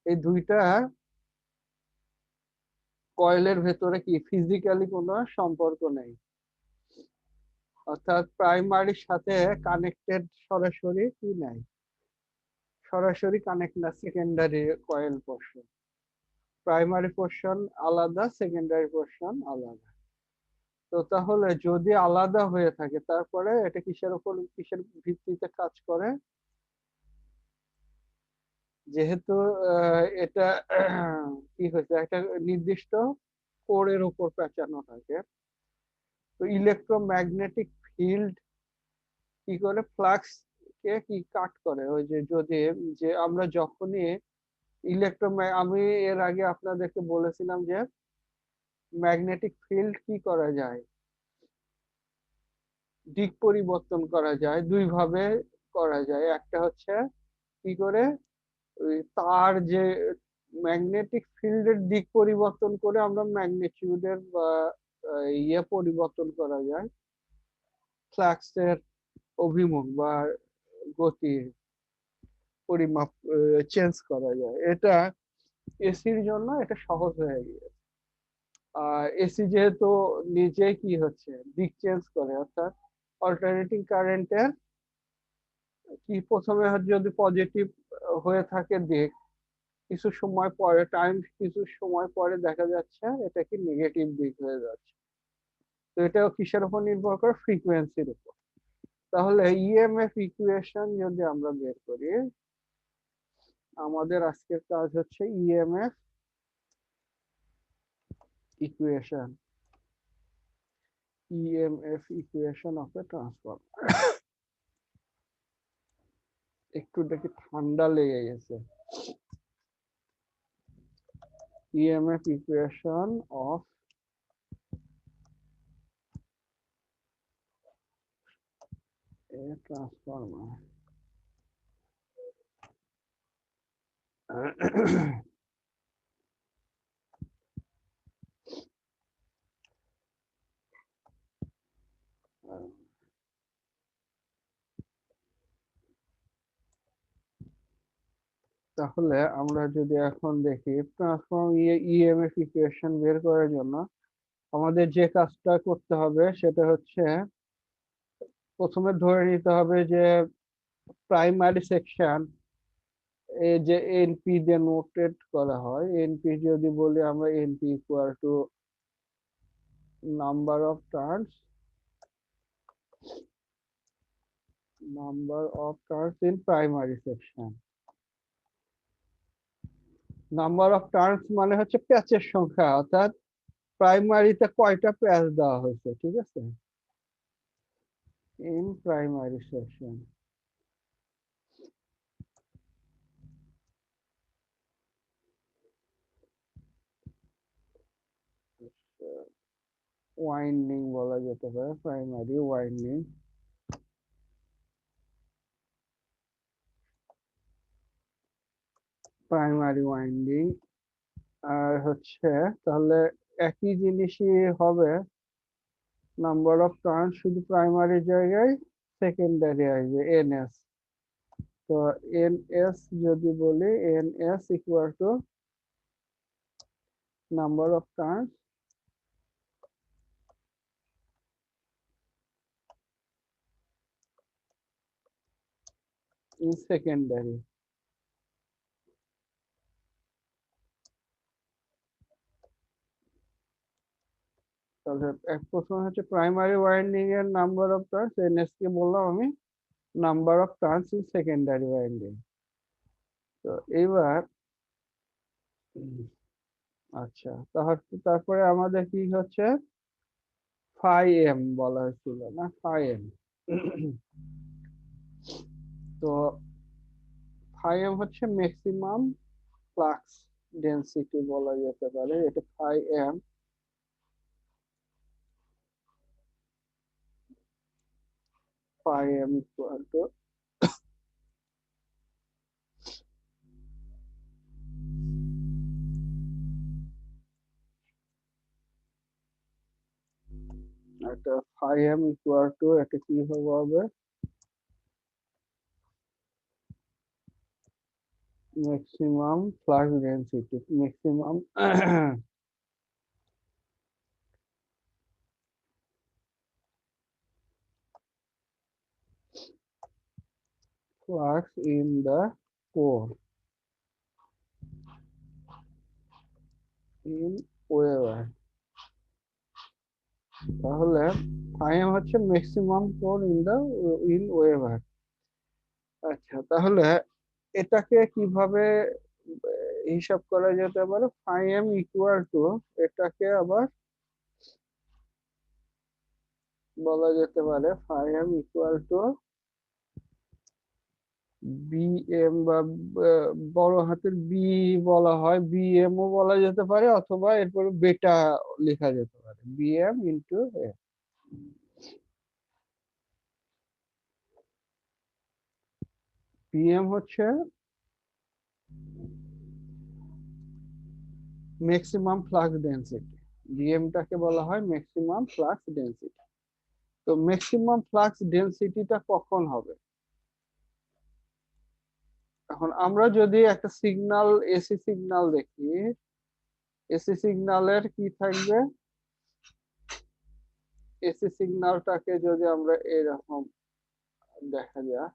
এই দুইটা কয়েলের ভেতরে কি ফিজিক্যালি কোনো সম্পর্ক নেই, অর্থাৎ প্রাইমারির সাথে কানেক্টেড সরাসরি কি নাই, সরাসরি কানেক্ট না, secondary coil portion. Primary portion আলাদা, সেকেন্ডারি পোর্শন আলাদা। তো তাহলে যদি আলাদা হয়ে থাকে তারপরে এটা কিসের উপর, কিসের ভিত্তিতে কাজ করে? যেহেতু এটা কি হয়েছে, একটা নির্দিষ্ট কোরের উপর পেঁচানো থাকে, তো ইলেকট্রোম্যাগনেটিক ফিল্ড কি করে ফ্লাক্স কে কি কাট করে, ওই যে যদি, যে আমরা যখনই আমি এর আগে আপনাদেরকে বলেছিলাম যে ম্যাগনেটিক ফিল্ড কি করা যায়, দিক পরিবর্তন করা যায় দুই ভাবে করা যায়। একটা হচ্ছে কি করে, ওই তার যে ম্যাগনেটিক ফিল্ডের দিক পরিবর্তন করে আমরা ম্যাগনিটিউডের বা ইয়ে পরিবর্তন করা যায়, ফ্লাক্সের অভিমুখ বা গতি পরিমাপ চেঞ্জ করা যায়। এটা এসির জন্য এটা সহজ হয়ে গিয়েছে। আর এসি যেহেতু নিজে কি হচ্ছে দিক চেঞ্জ করে, অর্থাৎ অল্টারনেটিং কারেন্টের কি প্রথমে যদি পজিটিভ হয়ে থাকে দিক, কিছু সময় পরে কিছু সময় পরে দেখা যাচ্ছে এটা কি নেগেটিভ দিক হয়ে যাচ্ছে। তো এটা কিসের উপর নির্ভর করে, ফ্রিকোয়েন্সির উপর। তাহলে ইএমএফ ইকুয়েশন যদি আমরা বের করি, আমাদের আজকের কাজ হচ্ছে EMF equation, EMF equation of A transformer. একটু দেখি ঠান্ডা লেগে গেছে। EMF equation of A transformer. তাহলে আমরা যদি এখন দেখি ট্রান্সফর্ম ইএমএফ ইকুয়েশন বের করার জন্য আমাদের যে কাজটা করতে হবে সেটা হচ্ছে প্রথমে ধরে নিতে হবে যে প্রাইমারি সেকশন যে এনপি দিয়ে নোটেড করা হয়, এনপি যদি বলি আমরা, NP equal to number of turns in primary section. Number of turns মানে হচ্ছে প্যাচের সংখ্যা, অর্থাৎ প্রাইমারিতে কয়টা প্যাচ দেওয়া হয়েছে, ঠিক আছে, ইন প্রাইমারি সেকশন। ওয়াইন্ডিং বলা যেতে পারে, প্রাইমারি ওয়াইন্ডিং। প্রাইমারি ওয়াইন্ডিং আর হচ্ছে, তাহলে একই জিনিসই হবে, নাম্বার অফ টার্ন শুধু প্রাইমারি জায়গায় সেকেন্ডারি আসবে এনএস। তো এনএস যদি বলি, NS equal to number of turn in secondary. তাহলে এক প্রশ্ন হচ্ছে প্রাইমারি ওয়াইন্ডিং এর নাম্বার অফ টার্নস, এনএস কে বললাম আমি number of turns in secondary winding. তো এইবার আচ্ছা, তারপরে আমাদের কি হচ্ছে, ফাই এম বলা হয়েছিল না, ফাই এম। তো ফাই এম হচ্ছে ম্যাক্সিমাম ফ্লাক্স ডেনসিটি বলা যেতে পারে, এটা phi M. Phi M equal to এটা ফাই এম ইকুয়াল টু, এটা কি হবে, maximum flux density, maximum flux in the core in wave, তাহলে ফাইম হচ্ছে maximum core in the in weber. আচ্ছা, তাহলে এটাকে কিভাবে হিসাব করা যেতে পারে? ফাইম ইকুয়াল টু, এটাকে আবার বলা যেতে পারে ফাইম ইকুয়াল টু বিএম, বা বড় হাতের বি বলা হয়, বিএম ও বলা যেতে পারে, অথবা এরপরে বেটা লেখা যেতে পারে, বিএম ইন্টু এ। বিএম হচ্ছে ম্যাক্সিমাম ফ্লাক্স ডেনসিটি, বিএমটাকে বলা হয় ম্যাক্সিমাম ফ্লাক্স ডেনসিটি। তো ম্যাক্সিমাম ফ্লাক্স ডেনসিটিটা কখন হবে? এখন আমরা যদি একটা সিগন্যাল, এসি সিগন্যাল দেখি, এসি সিগন্যালের কি থাকবে? এসি সিগন্যালটাকে যদি আমরা এরকম দেখা যায়,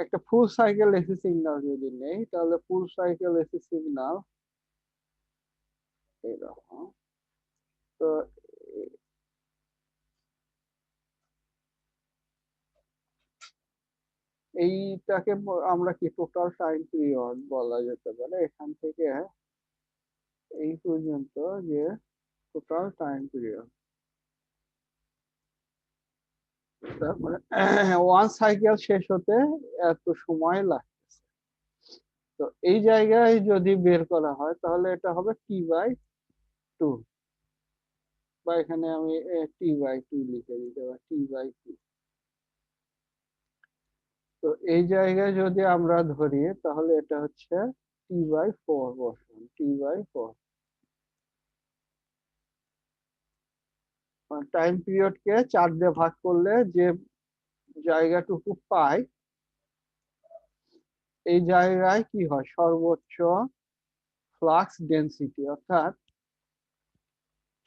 একটা ফুল সাইকেল এসি সিগন্যাল যদি নেই, তাহলে ফুল সাইকেল এসি সিগন্যাল এরকম। তো এইটাকে আমরা কি টোটাল টাইম পিরিয়ড বলা যেতে পারে, এখান থেকে এই পর্যন্ত যে টোটাল টাইম পিরিয়ড, তারপরে ওয়ান সাইকেল শেষ হতে এত সময় লাগতেছে। তো এই জায়গায় যদি বের করা হয় তাহলে এটা হবে টি বাই টু, বা এখানে আমি টি বাই টু লিখে দিতে পারি, টি বাই টু। তো এই জায়গায় যদি আমরা ধরি তাহলে এটা হচ্ছে টি বাই ফোর, বসুন টি বাই ফোর। টাইম পিরিয়ডকে 4 দিয়ে ভাগ করলে যে জায়গাটুকু পাই, এই জায়গায় কি হয়? সর্বোচ্চ ফ্লাক্স ডেনসিটি, অর্থাৎ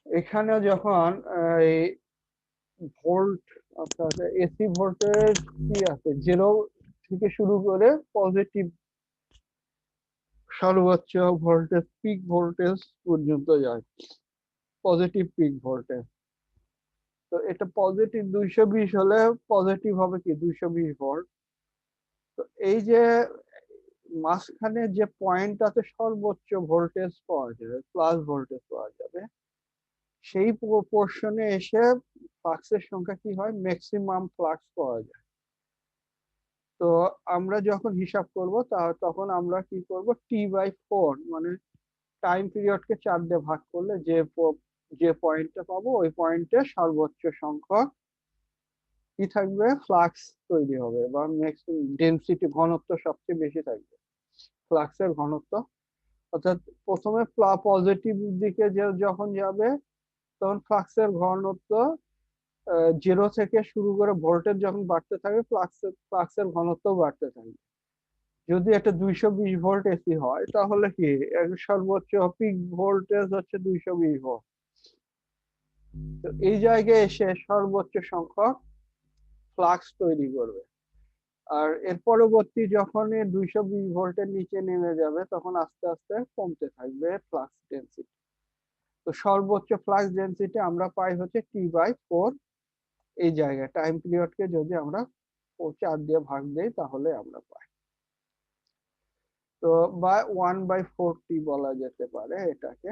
এখানে যখন এই ভোল্ট, অর্থাৎ এসি ভোল্টেজ কি আছে, 0 থেকে শুরু করে পজিটিভ সর্বোচ্চ ভোল্টেজ, পিক ভোল্টেজ পর্যন্ত যায়, পজিটিভ পিক ভোল্টেজ। তো এটা পজিটিভ 220 হলে পজিটিভ হবে কি 220 ভোল্ট। তো এই যে মাঝখানে যে পয়েন্টটাতে সর্বোচ্চ ভোল্টেজ পাওয়া যাবে, প্লাস ভোল্টেজ পাওয়া যাবে, সেই পোর্শনে এসে ফ্লাক্সের সংখ্যা কি হয়? ম্যাক্সিমাম ফ্লাক্স পাওয়া যায়। তো আমরা যখন হিসাব করব তখন আমরা কি করব? টি বাই ফোর, মানে টাইম পিরিয়ডকে 4 দিয়ে ভাগ করলে যে পয়েন্টটা পাবো, ওই পয়েন্টে সর্বোচ্চ সংখ্যক কি থাকবে? ফ্লাক্স তৈরি হবে, বা ম্যাক্সিমাম ডেনসিটি, ঘনত্ব সবচেয়ে বেশি থাকবে, ফ্লাক্সের ঘনত্ব। অর্থাৎ প্রথমে পজিটিভ দিকে যখন যাবে, তখন ফ্লাক্সের ঘনত্ব 0 থেকে শুরু করে ভোল্টেজ যখন বাড়তে থাকবে, ফ্লাক্সের ঘনত্ব বাড়তে থাকবে। যদি একটা 220 ভোল্ট এসি হয় তাহলে কি সর্বোচ্চ পিক ভোল্টেজ হচ্ছে 220 ভোল্ট। তো এই জায়গায় এসে সর্বোচ্চ সংখ্যক ফ্লাক্স তৈরি করবে। আর এর পরবর্তী যখন 220 ভোল্টের নিচে নেমে যাবে, তখন আস্তে আস্তে কমতে থাকবে ফ্লাক্স ডেনসিটি। তো সর্বোচ্চ ফ্লাক্স ডেনসিটি আমরা পাই হচ্ছে টি বাই ফোর। এই জায়গায় টাইম পিরিয়ডকে যদি আমরা 4 দিয়ে ভাগ দেই তাহলে আমরা পাই। তো বা 1/4 বলা যেতে পারে এটাকে,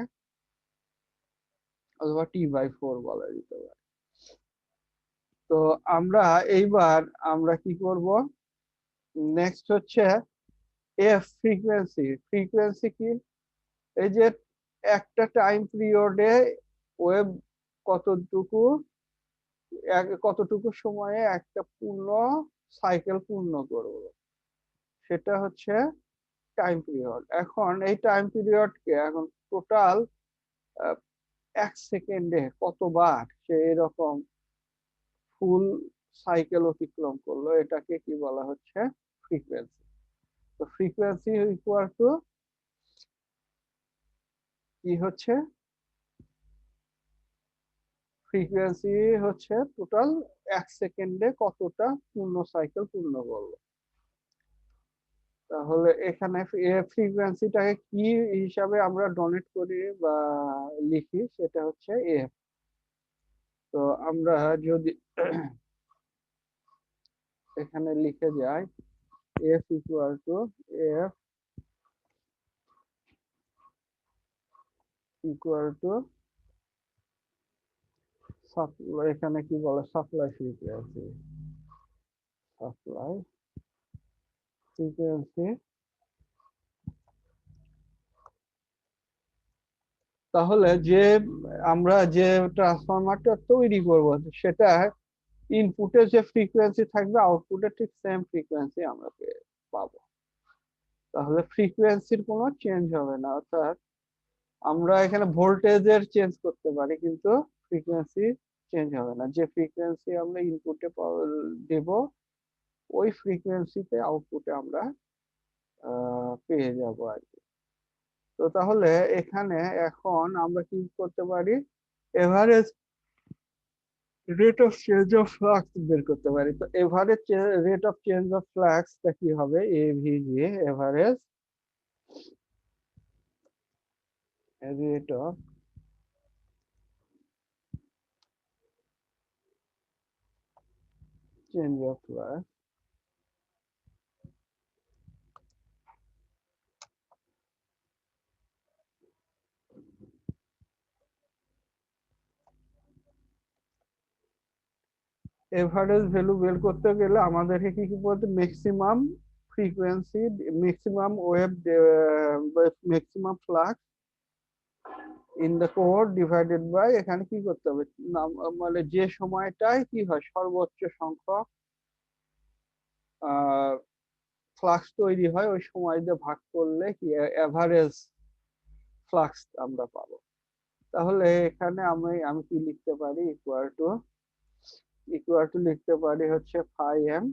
অথবা টি বাই ফোর বলা যেতে পারে। তো আমরা এইবার আমরা কি করব? নেক্সট হচ্ছে এফ, ফ্রিকোয়েন্সি। ফ্রিকোয়েন্সি কি? এই যে একটা টাইম পিরিয়ডে ওয়েভ কতটুকু, কতটুকু সময়ে একটা পূর্ণ সাইকেল পূর্ণ করব, সেটা হচ্ছে টাইম পিরিয়ড। এখন এই টাইম পিরিয়ডকে এখন টোটাল 1 সেকেন্ডে কতবার সে এরকম ফুল সাইকেল অতিক্রম করলো, এটাকে কি বলা হচ্ছে? ফ্রিকোয়েন্সি। তো ফ্রিকোয়েন্সি ইকুয়াল টু কি হচ্ছে? ফ্রিকোয়েন্সি হচ্ছে টোটাল 1 সেকেন্ডে কতটা পূর্ণ সাইকেল পূর্ণ করলো। তাহলে এখানে ফ্রিকোয়েন্সিটাকে কি হিসাবে আমরা ডোনেট করি বা লিখি, সেটা হচ্ছে এফ। তো আমরা যদি এখানে লিখে যাই F equal to F equal to এখানে কি বলে, সাপ্লাই ফ্রিকোয়েন্সি, সাপ্লাই ফ্রিকোয়েন্সি। তাহলে যে আমরা যে ট্রান্সফরমারটা তৈরি করব, সেটা ইনপুটে যে ফ্রিকোয়েন্সি থাকবে, আউটপুটে ঠিক সেম ফ্রিকোয়েন্সি আমরা পাবো। তাহলে ফ্রিকোয়েন্সির কোনো চেঞ্জ হবে না, অর্থাৎ আমরা এখানে ভোল্টেজের চেঞ্জ করতে পারি কিন্তু ফ্রিকোয়েন্সি চেঞ্জ হবে না। যে ফ্রিকোয়েন্সি আমরা ইনপুটে দেব, ওই ফ্রিকোয়েন্সিতে আউটপুটে আমরা পেয়ে যাব আর কি। তো তাহলে এখানে এখন আমরা কি করতে পারি, average rate of change of flux বের করতে পারি। তো average rate of change of ফ্লাক্সটা কি হবে, AVG, average rate of change of flux average value বের করতে গেলে আমাদেরকে কি কি বলতে, maximum frequency, maximum wave, maximum flux in the core divided by, এখানে কি করতে হবে, মানে যে সময়টায় কি হয় সর্বোচ্চ সংখ্যক ফ্লাক্স তৈরি হয়, ওই সময় দিয়ে ভাগ করলে কি এভারেজ ফ্লাক্স আমরা পাবো। তাহলে এখানে আমি আমি কি লিখতে পারি, ইকুয়াল টু লিখতে পারি হচ্ছে ফাই এম।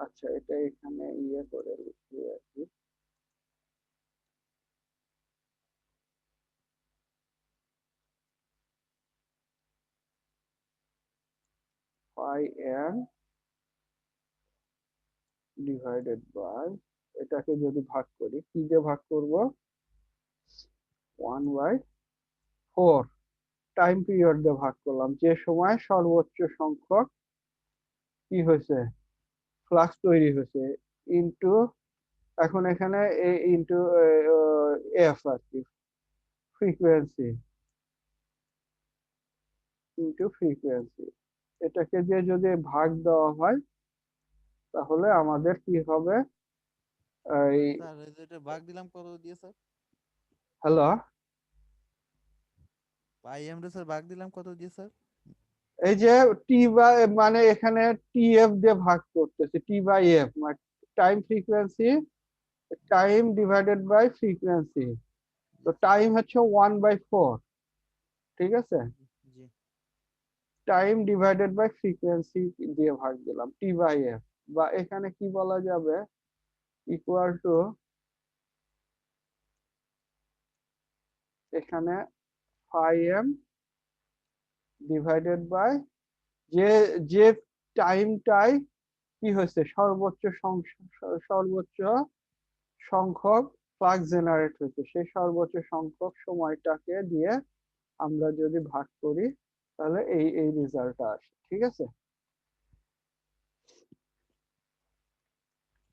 আচ্ছা, এটা এখানে ইয়ে করে লিখি আর কি, ফাই এম ডিভাইডেড বাই, এটাকে যদি ভাগ করি, কি দিয়ে ভাগ করব, 1/4 টাইম পিরিয়ড দিয়ে ভাগ করলাম, যে সময় সর্বোচ্চ সংখ্যক কি হয়েছে ফ্লাক্স তৈরি হয়েছে, ইনটু, এখন এখানে ইনটু এফ আর কি, ফ্রিকোয়েন্সি ইনটু ফ্রিকোয়েন্সি। এটাকে যে যদি ভাগ দেওয়া হয়, তাহলে আমাদের কি হবে, এই, স্যার এই যে এটা ভাগ দিলাম কত দিয়ে স্যার? হ্যালো, পাই এম রে স্যার ভাগ দিলাম কত দিয়ে স্যার? এই যে টি বাই, মানে এখানে টি এফ দিয়ে ভাগ করতেছে, টি বাই এফ মানে time frequency, time divided by frequency. তো জি স্যার। টাইম হচ্ছে 1/4, ঠিক আছে, জি জি। টাইম ডিভাইডেড বাই ফ্রিকোয়েন্সি দিয়ে ভাগ দিলাম, টি বাই এফ। বা এখানে কি বলা যাবে, ইকুয়াল টু, এখানে ফাই এম ডিভাইডেড বাই যে যে টাইমটাই কি হয়েছে সর্বোচ্চ সংখ্যক ফ্লাক্স জেনারেট হয়েছে, সেই সর্বোচ্চ সংখ্যক সময়টাকে দিয়ে আমরা যদি ভাগ করি, তাহলে এই এই রেজাল্টটা আসে, ঠিক আছে।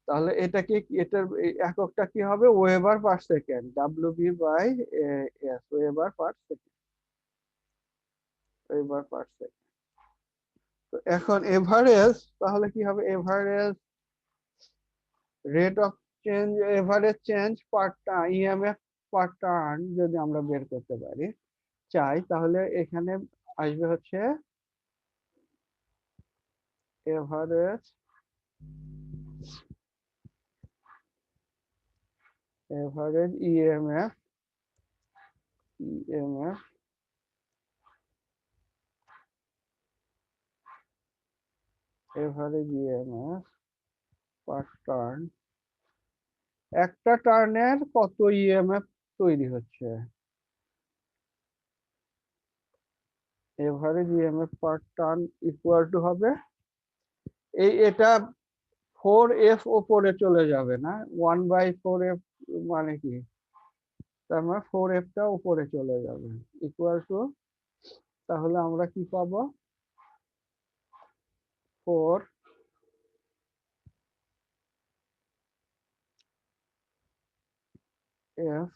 তাহলে এটাকে এটার এককটা কি হবে, weber per second, WB by S, weber per second, weber per second. তো এখন এভারেজ, তাহলে কি হবে, average rate of change, average change per turn, EMF per turn যদি আমরা বের করতে পারি চাই, তাহলে এখানে আসবে হচ্ছে average, EMF, EMF average EMF per turn, একটা টার্নের কত ইএমএফ তৈরি হচ্ছে, average EMF per turn equal to হবে এটা 4F ওপরে চলে যাবে না, 1/4F মানে কি, তার মানে 4F টা উপরে চলে যাবে, ইকুয়াল টু, তাহলে আমরা কি পাবো, 4F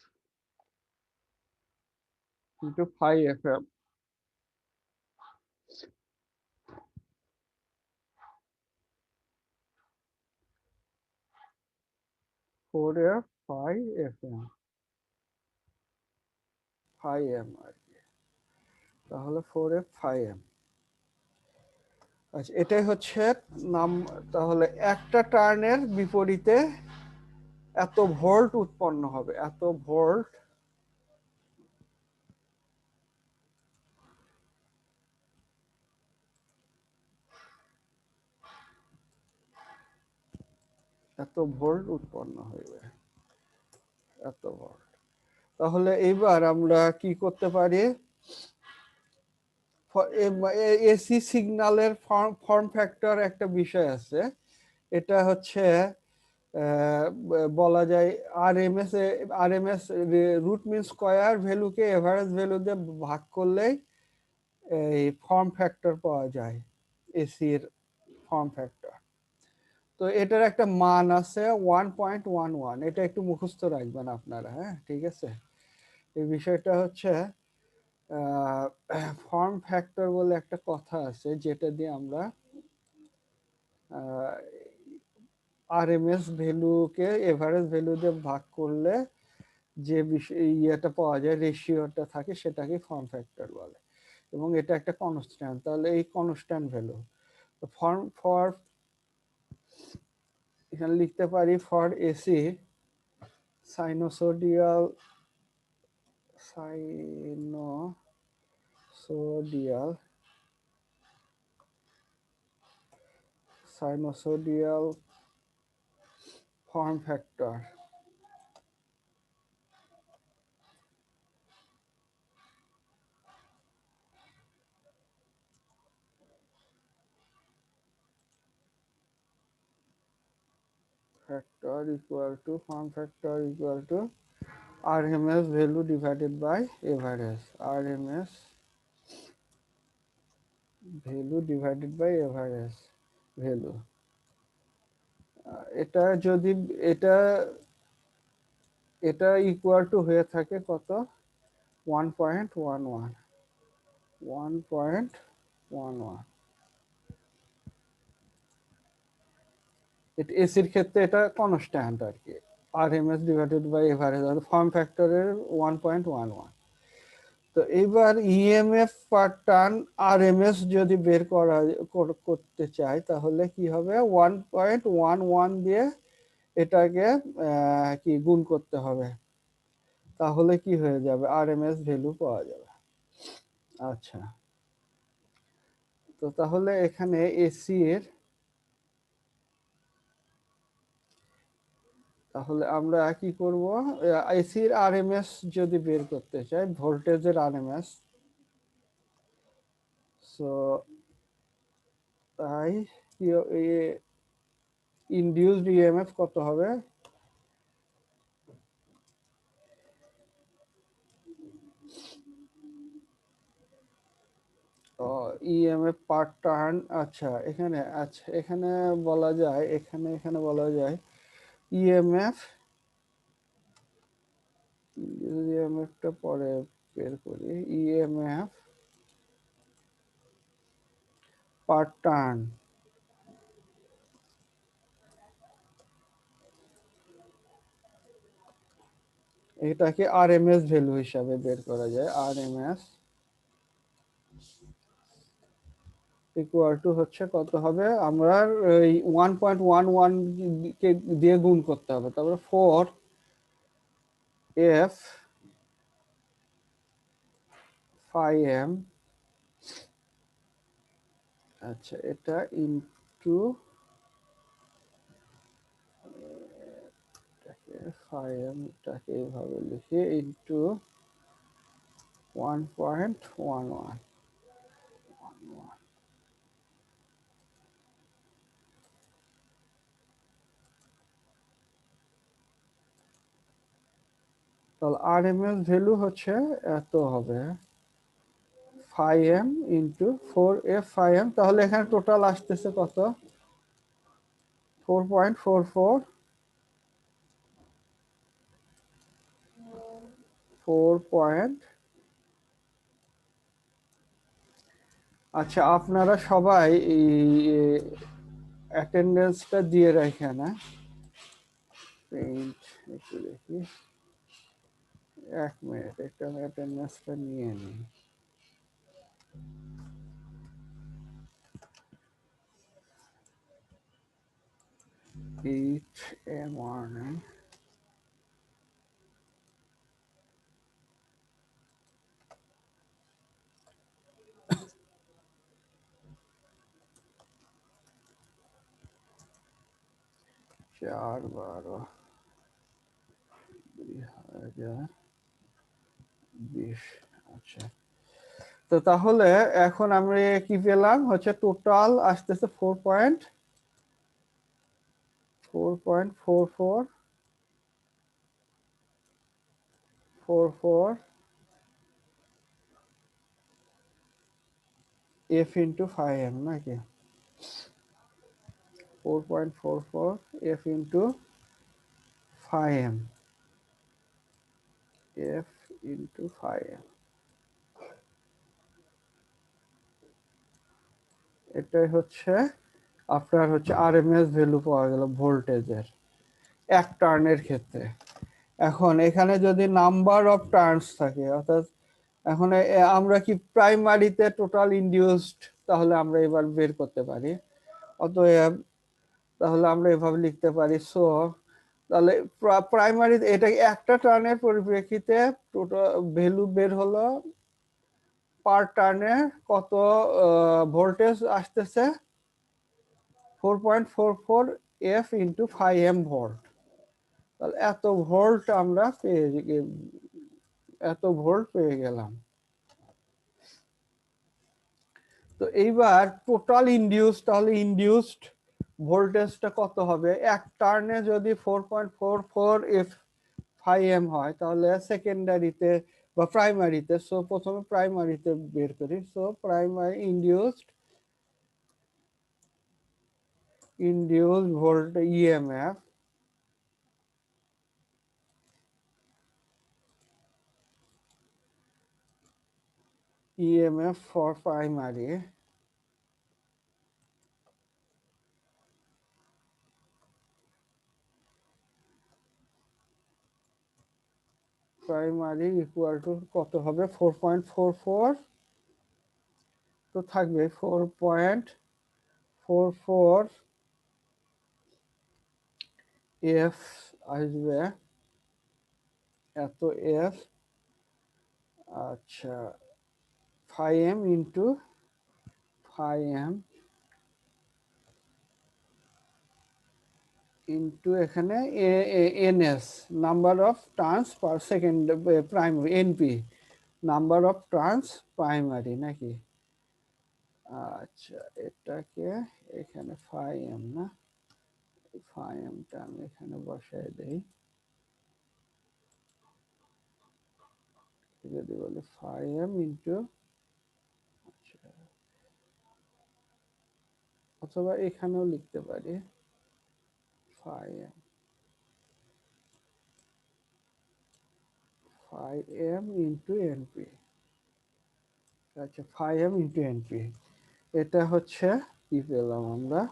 into 5FM, 4F 5FM 5M আর কি, তাহলে 4F 5M। আচ্ছা, এটাই হচ্ছে নাম। তাহলে একটা টার্নের বিপরীতে এত ভোল্ট উৎপন্ন হবে, এত ভোল্ট এত ভোল্ট উৎপন্ন হইবে, এত ভোল্ট। তাহলে এইবার আমরা কি করতে পারি, এসি সিগন্যালের ফর্ম ফ্যাক্টর একটা বিষয় আছে, এটা হচ্ছে বলা যায় আরএমএস রুট মিন স্কয়ার ভ্যালুকে এভারেজ ভ্যালু দিয়ে ভাগ করলেই এই ফর্ম ফ্যাক্টর পাওয়া যায়, এসির ফর্ম ফ্যাক্টর। তো এটার একটা মান আছে 1.11, এটা একটু মুখস্থ রাখবেন আপনারা, হ্যাঁ ঠিক আছে। এই বিষয়টা হচ্ছে ফর্ম ফ্যাক্টর বলে একটা কথা আছে, যেটা দিয়ে আমরা আরএমএস ভ্যালুকে এভারেজ ভ্যালু দিয়ে ভাগ করলে যে ইয়েটা পাওয়া যায়, রেশিওটা থাকে, সেটাকে ফর্ম ফ্যাক্টর বলে, এবং এটা একটা কনস্ট্যান্ট। তাহলে এই কনস্ট্যান্ট ভ্যালু ফর এখানে লিখতে পারি for AC sinusoidal sinusoidal sinusoidal form factor form factor equal to RMS value divided by average, RMS value divided by average value। এটা যদি এটা এটা ইকুয়াল টু হয়ে থাকে কত, 1.11, 1.11। এটা এসির ক্ষেত্রে এটা কনস্ট্যান্ট আর কি, RMS divided by average, form ফ্যাক্টরের 1.11। তো এইবার ইএমএফ পার টার্ন আরএমএস যদি বের করতে চাই, তাহলে কি হবে, 1.11 দিয়ে এটাকে কি গুণ করতে হবে, তাহলে কি হয়ে যাবে, আরএমএস ভ্যালু পাওয়া যাবে। আচ্ছা, তো তাহলে এখানে এসি এর, তাহলে আমরা কি করব, এসির আরএমএস যদি বের করতে চাই, ভোল্টেজের আরএমএস, সো তাই কি ইনডিউসড ইএমএফ কত হবে, ইএমএফ পার টার্ন। আচ্ছা এখানে বলা যায়, এখানে বলা যায় ইএমএফ, ইএমএফটা পরে বের করি, ইএমএফ পার টার্ন, এটাকে আরএমএস ভ্যালু হিসাবে বের করা যায়, আরএমএস ইকুয়াল টু হচ্ছে কত হবে, আমরা এই 1.11 কে দিয়ে গুণ করতে হবে, তারপরে 4F 5M, আচ্ছা এটা ইনটু ইন্টু ফাইভ এম, এটাকে এইভাবে লিখি, ইন্টু 1.11। তাহলে আরএমএস ভ্যালু হচ্ছে এত হবে 5m ইন্টু 4f5m। তাহলে এখানে টোটাল আসতেছে কত? 4.44, 4. আচ্ছা, আপনারা সবাই এই অ্যাটেন্ডেন্সটা দিয়ে রাখেন, হ্যাঁ? প্রিন্ট একটু দেখি, 1 মিনিট, একটা অ্যাটেন্ডেন্সটা নিয়ে নিই। এইট mRNA, চার 12/2020। আচ্ছা, তো তাহলে এখন আমরা কি পেলাম হচ্ছে টোটাল আসতেছে 4.44 f ইন্টু 5m নাকি? 4.44 f into 5m, f into 5m, এটাই হচ্ছে আপনার হচ্ছে আরএমএস ভ্যালু পাওয়া গেল ভোল্টেজের এক টার্নের ক্ষেত্রে। এখন এখানে যদি নাম্বার অফ টার্নস থাকে, অর্থাৎ এখন আমরা কি প্রাইমারিতে টোটাল ইনডিউসড তাহলে আমরা এবার বের করতে পারি। অতএব তাহলে আমরা এভাবে লিখতে পারি, সো তাহলে প্রাইমারি এটা একটা টার্নের পরিপ্রেক্ষিতে টোটাল ভ্যালু বের হলো, পার টার্নে কত ভোল্টেজ আসতেছে, 4.44 f ইন্টু 5m ভোল্ট। তাহলে এত ভোল্ট পেয়ে গেলাম। তো এইবার টোটাল ইনডিউসড, তাহলে ইনডিউসড ভোল্টেজটা কত হবে? এক টার্নে যদি 4.44 এফ 5m হয়, তাহলে সেকেন্ডারিতে বা প্রাইমারিতে, সো প্রথমে প্রাইমারিতে বের করি। So primary induced volt EMF for primary equal two কত হবে? 4.44, তো থাকবে 4.44 এফ আসবে এত এফ। আচ্ছা, 5m ইন্টু 5m ইন্টু এখানে NS, number of turns per second primary, NP, number of turns primary নাকি? আচ্ছা, এটাকে এখানে 5m না, 5mটা আমি এখানে বসাই দেই। যদি বলি 5m ইন্টু, অথবা এখানেও লিখতে পারি 5m, 5m ইন্টু এনপি। আচ্ছা, 5m ইন্টু এনপি, এটা হচ্ছে কি পেলাম আমরা?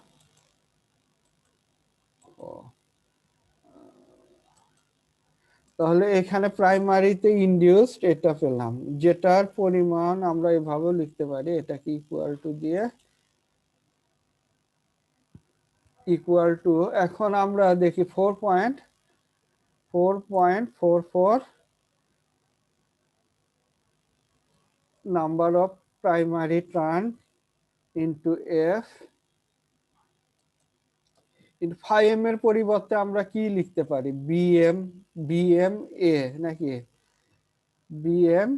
ও, তাহলে এখানে প্রাইমারিতে ইনডিউসড এটা পেলাম, যেটার পরিমাণ আমরা এভাবে লিখতে পারি, এটাকে ইকুয়াল টু দিয়ে ইকুয়াল টু, এখন আমরা দেখি 4.44 number of primary turn into F কিন্তু ফাইএম এর পরিবর্তে আমরা কি লিখতে পারি? বিএম, বিএম এ নাকি বিএম,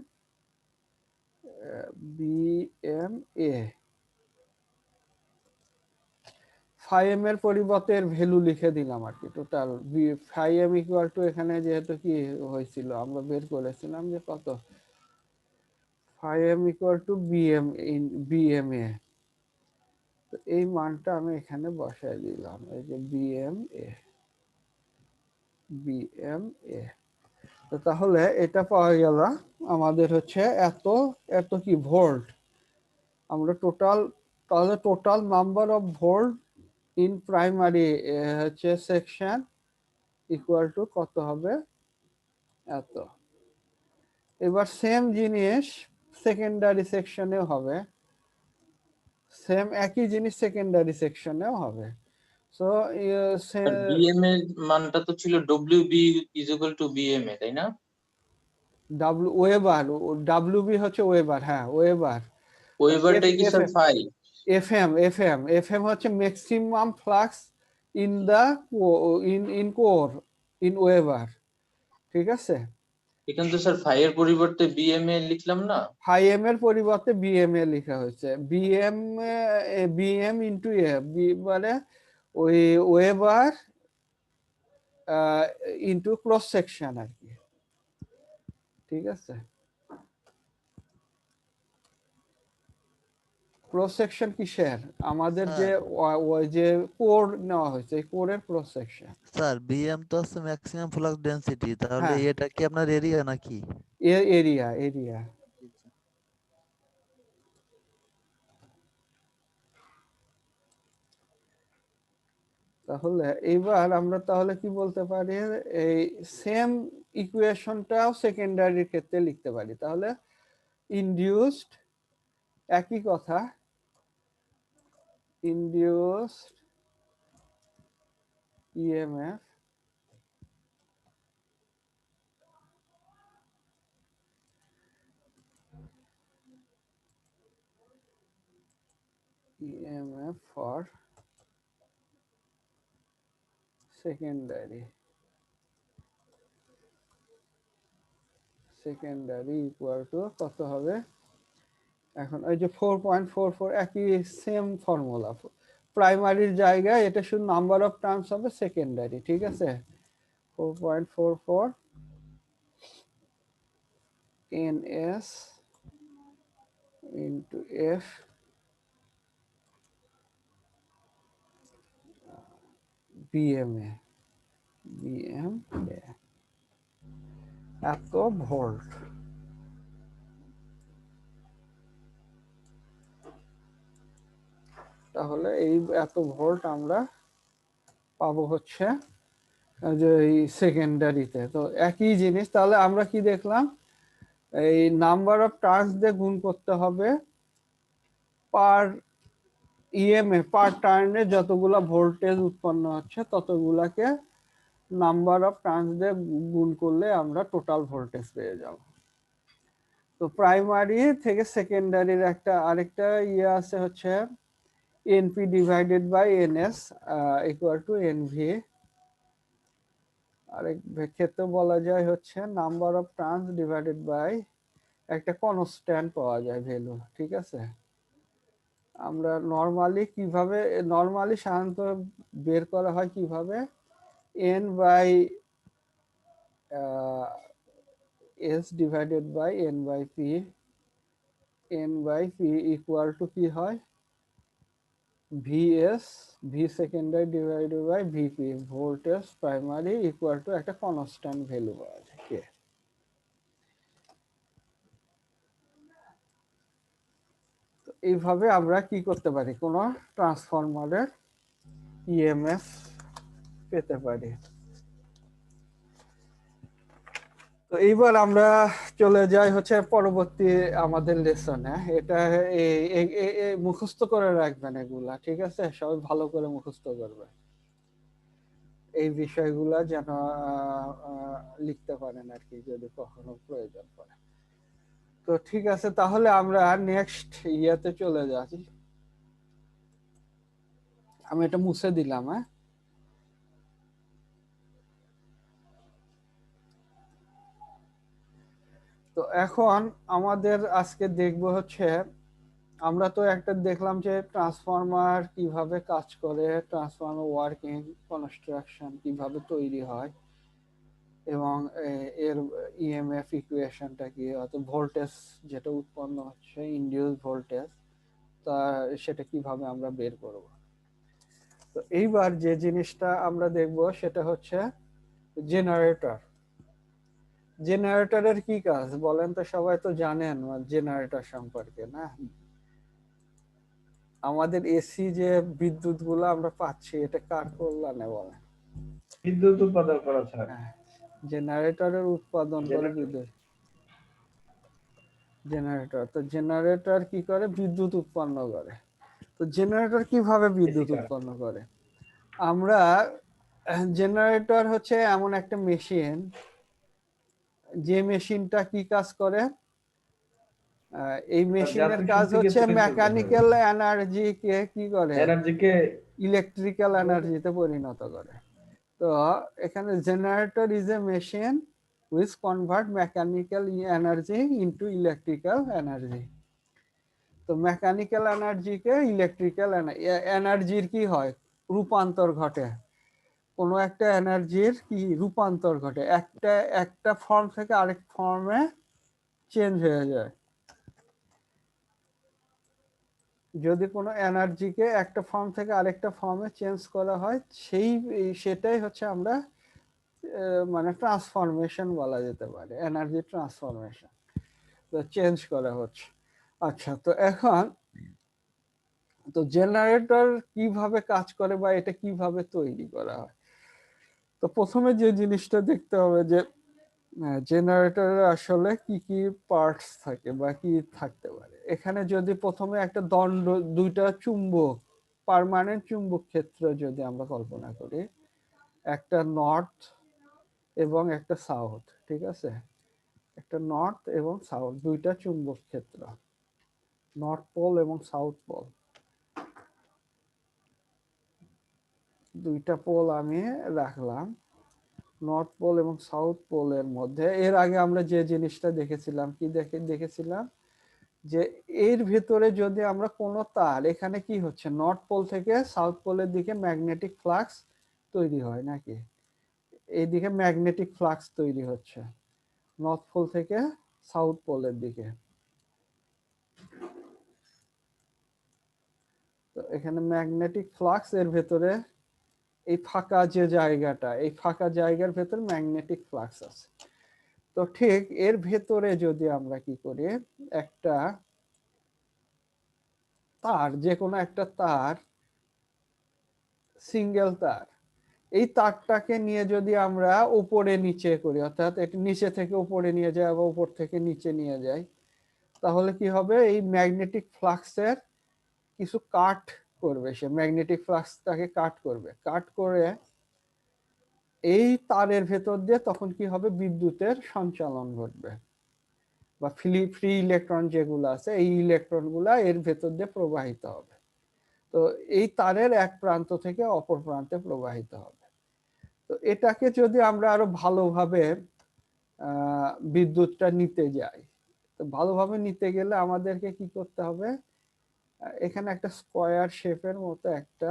বিএম এ। ফাইএম এর পরিবর্তে এর ভ্যালু লিখে দিলাম আর কি, টোটাল ফাইএম ইকুয়াল টু, এখানে যেহেতু কি হয়েছিল আমরা বের করেছিলাম যে কত, phi m equal to B M in B M A. তো এই মানটা আমি এখানে বসায় দিলাম, এই যে বিএম এ, বিএম এ। তো তাহলে এটা পাওয়া গেল আমাদের হচ্ছে এত, এত কি ভোল্ট। আমরা টোটাল, তাহলে total number of volt in primary হচ্ছে সেকশন ইকুয়াল টু কত হবে, এত। এবার সেম জিনিস সেকেন্ডারি সেকশনেও হবে, সেম একই জিনিস সেকেন্ডারি সেকশনেও হবে। সো আর বিএম এর মানটা তো ছিল W B is equal to B M A, তাই না? ডাব্লিউ ওয়েবার, ডাব্লিউবি হচ্ছে ওয়েবার, হ্যাঁ ওয়েবার। ওয়েবারটাই কি sir phi? F M, F M, F M হচ্ছে maximum flux in the in core in weber, ঠিক আছে। এখানে তো স্যার ফাই এর পরিবর্তে বিএম এ লিখলাম না? ফাইএম এর পরিবর্তে বিএমএ লেখা হয়েছে, বিএম, বিএম ইন্টু এ, মানে ওই ওয়েবার ইন্টু ক্রস সেকশন আর কি, ঠিক আছে। ক্রস সেকশন কিসের, আমাদের যে ওই যে কোর নেওয়া হয়েছে, এই কোরের ক্রস সেকশন। স্যার বিএম তো হচ্ছে ম্যাক্সিমাম ফ্লাক্স ডেনসিটি, তাহলে হ্যাঁ, এটা কি আপনার এরিয়া নাকি? Area, area. তাহলে এইবার আমরা তাহলে কি বলতে পারি, এই সেম ইকুয়েশনটাও সেকেন্ডারির ক্ষেত্রে লিখতে পারি। তাহলে ইনডিউসড, একই কথা, induced EMF EMF for secondary, secondary equal to কত হবে, এখন ওই যে 4.44, একই সেম ফর্মুলা। প্রাইমারির জায়গায় এটা শুধু নাম্বার অফ টার্মস হবে সেকেন্ডারি, ঠিক আছে। 4.44 NS into F BMA, BMA এত ভোল্ট। তাহলে এই এত ভোল্ট আমরা পাবো হচ্ছে যে এই সেকেন্ডারিতে। তো একই জিনিস, তাহলে আমরা কি দেখলাম, এই নাম্বার অফ টার্নস দিয়ে গুণ করতে হবে পার ইএমএফ, পার টার্নে যতগুলা ভোল্টেজ উৎপন্ন হচ্ছে ততগুলাকে নাম্বার অফ টার্নস দিয়ে গুণ করলে আমরা টোটাল ভোল্টেজ পেয়ে যাব। তো প্রাইমারি থেকে সেকেন্ডারির একটা আরেকটা ইয়ে আছে হচ্ছে NP divided by NS equal to NV. আরেক ক্ষেত্রে বলা যায় হচ্ছে number of turns divided by একটা কনস্ট্যান্ট পাওয়া যায় ভ্যালু, ঠিক আছে। আমরা নরমালি কিভাবে, নরমালি সাধারণত বের করা হয় কিভাবে, N by S divided by N by P, N by P equal to কি হয়, VS, V secondary divided by VP, voltage primary equal to একটা কনস্ট্যান্ট ভ্যালু পাওয়া যায় কে। তো এইভাবে আমরা কি করতে পারি, কোন ট্রান্সফরমারের ইএমএফ পেতে পারি। তো এইবার আমরা চলে যাই হচ্ছে পরবর্তী আমাদের লেসনে। এটা মুখস্থ করে রাখবেন এগুলা, ঠিক আছে, সবাই ভালো করে মুখস্থ করবে এই বিষয়গুলা, যেন লিখতে পারেন আর কি যদি কখনো প্রয়োজন পড়ে। তো ঠিক আছে, তাহলে আমরা নেক্সট ইয়াতে চলে যাচ্ছি। আমি এটা মুছে দিলাম, হ্যাঁ। তো এখন আমাদের আজকে দেখবো হচ্ছে, আমরা তো একটা দেখলাম যে ট্রান্সফরমার কিভাবে কাজ করে, ট্রান্সফরমার ওয়ার্কিং, কনস্ট্রাকশন কিভাবে তৈরি হয়, এবং এর ইএমএফ ইকুয়েশনটা কি, অর্থাৎ ভোল্টেজ যেটা উৎপন্ন হচ্ছে, ইনডিউস ভোল্টেজ, তা সেটা কিভাবে আমরা বের করব। তো এইবার যে জিনিসটা আমরা দেখব সেটা হচ্ছে জেনারেটর। জেনারেটরের কি কাজ বলেন তো, সবাই তো জানেন জেনারেটর সম্পর্কে, না? আমাদের এসি যে বিদ্যুৎ গুলো আমরা পাচ্ছি, এটা কার কল্যাণে বলেন? বিদ্যুৎ উৎপাদন করা ছাড়া হ্যাঁ, জেনারেটরের উৎপাদন করে বিদ্যুৎ। জেনারেটর, তো জেনারেটর কি করে? বিদ্যুৎ উৎপন্ন করে। তো জেনারেটর কিভাবে বিদ্যুৎ উৎপন্ন করে? আমরা জেনারেটর হচ্ছে এমন একটা মেশিন, যে মেশিনটা কি কাজ করে? এই মেশিনের কাজ হচ্ছে মেকানিক্যাল এনার্জিকে কি করে? এনার্জিকে ইলেকট্রিক্যাল এনার্জিতে পরিণত করে। তো এখানে generator is a machine which convert mechanical energy into electrical energy. তো মেকানিক্যাল এনার্জিকে ইলেকট্রিক্যাল এনার্জির কি হয়? রূপান্তর ঘটে। কোনো একটা এনার্জির কি রূপান্তর ঘটে, একটা ফর্ম থেকে আরেক ফর্মে চেঞ্জ হয়ে যায়। যদি কোনো এনার্জিকে একটা ফর্ম থেকে আরেকটা ফর্মে চেঞ্জ করা হয়, সেটাই হচ্ছে আমরা মানে ট্রান্সফরমেশন বলা যেতে পারে, এনার্জি ট্রান্সফরমেশন, তো চেঞ্জ করা হচ্ছে। আচ্ছা, তো এখন তো জেনারেটর কিভাবে কাজ করে বা এটা কিভাবে তৈরি করা হয়? তো প্রথমে যে জিনিসটা দেখতে হবে যে জেনারেটরের আসলে কি কি পার্টস থাকে বা কি থাকতে পারে। এখানে যদি প্রথমে একটা দুইটা চুম্বক, পার্মানেন্ট চুম্বক ক্ষেত্র যদি আমরা কল্পনা করি, একটা নর্থ এবং একটা সাউথ, ঠিক আছে? একটা নর্থ এবং সাউথ, দুইটা চুম্বক ক্ষেত্র, নর্থ পোল এবং সাউথ পোল, দুইটা পোল আমি রাখলাম। নর্থ পোল এবং সাউথ পোলের মধ্যে এর আগে আমরা যে জিনিসটা দেখেছিলাম, কি দেখেছিলাম যে এর ভেতরে যদি আমরা কোনো তার, এখানে কি হচ্ছে, নর্থ পোল থেকে সাউথ পোলের দিকে ম্যাগনেটিক ফ্লাক্স তৈরি হয় নাকি? এইদিকে ম্যাগনেটিক ফ্লাক্স তৈরি হচ্ছে নর্থ পোল থেকে সাউথ পোলের দিকে। তো এখানে ম্যাগনেটিক ফ্লাক্স এর ভেতরে, এই ফাঁকা যে জায়গাটা, এই ফাঁকা জায়গার ভেতর ম্যাগনেটিক ফ্লাক্স আছে। তো ঠিক এর ভেতরে যদি আমরা কি করি, একটা তার, যে কোনো একটা তার, সিঙ্গেল তার, এই তারটাকে নিয়ে যদি আমরা উপরে নিচে করি, অর্থাৎ এটা নিচে থেকে উপরে নিয়ে যাই বা উপর থেকে নিচে নিয়ে যাই, তাহলে কি হবে? এই ম্যাগনেটিক ফ্লাক্সের কিছু কাট করবে, সে ম্যাগনেটিক ফ্লাক্সটাকে কাট করবে, কাট করে এই তারের ভেতর দিয়ে তখন কি হবে? বিদ্যুতের সঞ্চালন ঘটবে, বা ফ্রি ইলেকট্রন যেগুলো আছে, এই ইলেকট্রন গুলা এর ভেতর দিয়ে প্রবাহিত হবে। তো এই তারের এক প্রান্ত থেকে অপর প্রান্তে প্রবাহিত হবে। তো এটাকে যদি আমরা আরো ভালোভাবে বিদ্যুৎটা নিতে যাই, তো ভালোভাবে নিতে গেলে আমাদেরকে কি করতে হবে? এখানে একটা স্কয়ার শেপের মতো একটা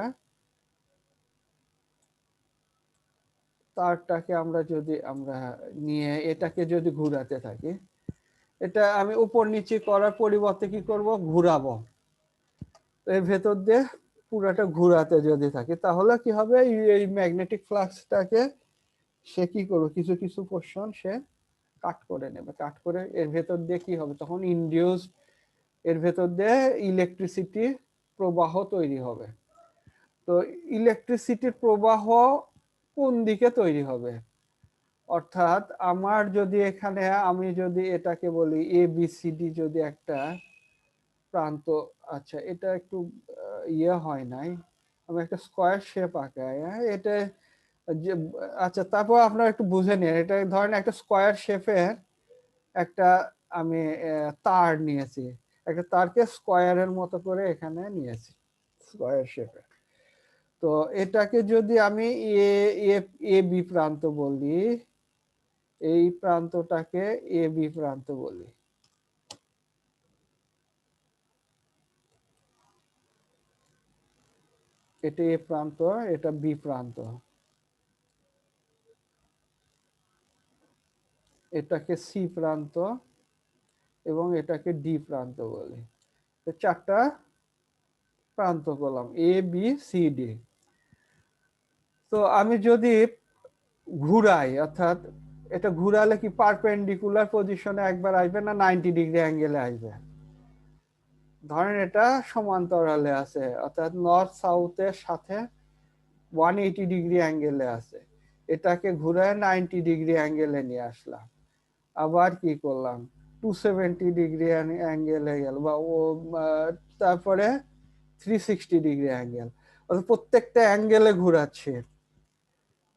তারটাকে আমরা যদি আমরা নিয়ে এটাকে যদি ঘুরাতে থাকি, এটা আমি উপর নিচে করার পরিবর্তে কি করব? ঘুরাবো। এর ভেতর দিয়ে পুরাটা ঘুরাতে যদি থাকি, তাহলে কি হবে? এই ম্যাগনেটিক ফ্লাক্সটাকে সে কি করবে? কিছু কিছু পোর্শন সে কাট করে নেবে, কাট করে এর ভেতর দিয়ে কি হবে? তখন ইনডিউস, এর ভেতর দিয়ে ইলেকট্রিসিটি প্রবাহ তৈরি হবে। তো ইলেকট্রিসিটির প্রবাহ কোন দিকে তৈরি হবে? অর্থাৎ আমার যদি এখানে, আমি যদি এটাকে বলি ABCD, যদি একটা প্রান্ত, আচ্ছা এটা একটু ইয়ে হয় নাই, আমি একটা স্কয়ার শেপ আঁকাই, এটা যে, আচ্ছা তারপর আপনারা একটু বুঝে নিন, এটা ধরেন একটা স্কয়ার শেপের একটা আমি তার নিয়েছি, একটা তারকে স্কয়ারের মতো করে এখানে নিয়েছি, স্কয়ার শেপে। তো এটাকে যদি আমি এ বি প্রান্ত বলি, এই প্রান্তটাকে এ বি প্রান্ত বলি। এটা এ প্রান্ত, এটা বি প্রান্ত। এটাকে সি প্রান্ত এবং এটাকে ডি প্রান্ত বলি। চারটা প্রান্ত করলাম, এ বি সি ডি। তো আমি যদি ঘুরাই, অর্থাৎ এটা ঘুরালে কি পারপেন্ডিকুলার পজিশনে একবার আসবে না 90 ডিগ্রি অ্যাঙ্গেলে আসবে? ধরেন এটা সমান্তরালে আছে, অর্থাৎ নর্থ সাউথের সাথে 180 ডিগ্রি অ্যাঙ্গেলে আছে। এটাকে ঘুরায় 90 ডিগ্রি অ্যাঙ্গেলে নিয়ে আসলাম। আবার কি করলাম, 270 ডিগ্রি অ্যাঙ্গেলে গেল, বা ও তারপরে 360 ডিগ্রি অ্যাঙ্গেল। অর্থাৎ প্রত্যেকটা অ্যাঙ্গেলে ঘুরাচ্ছে।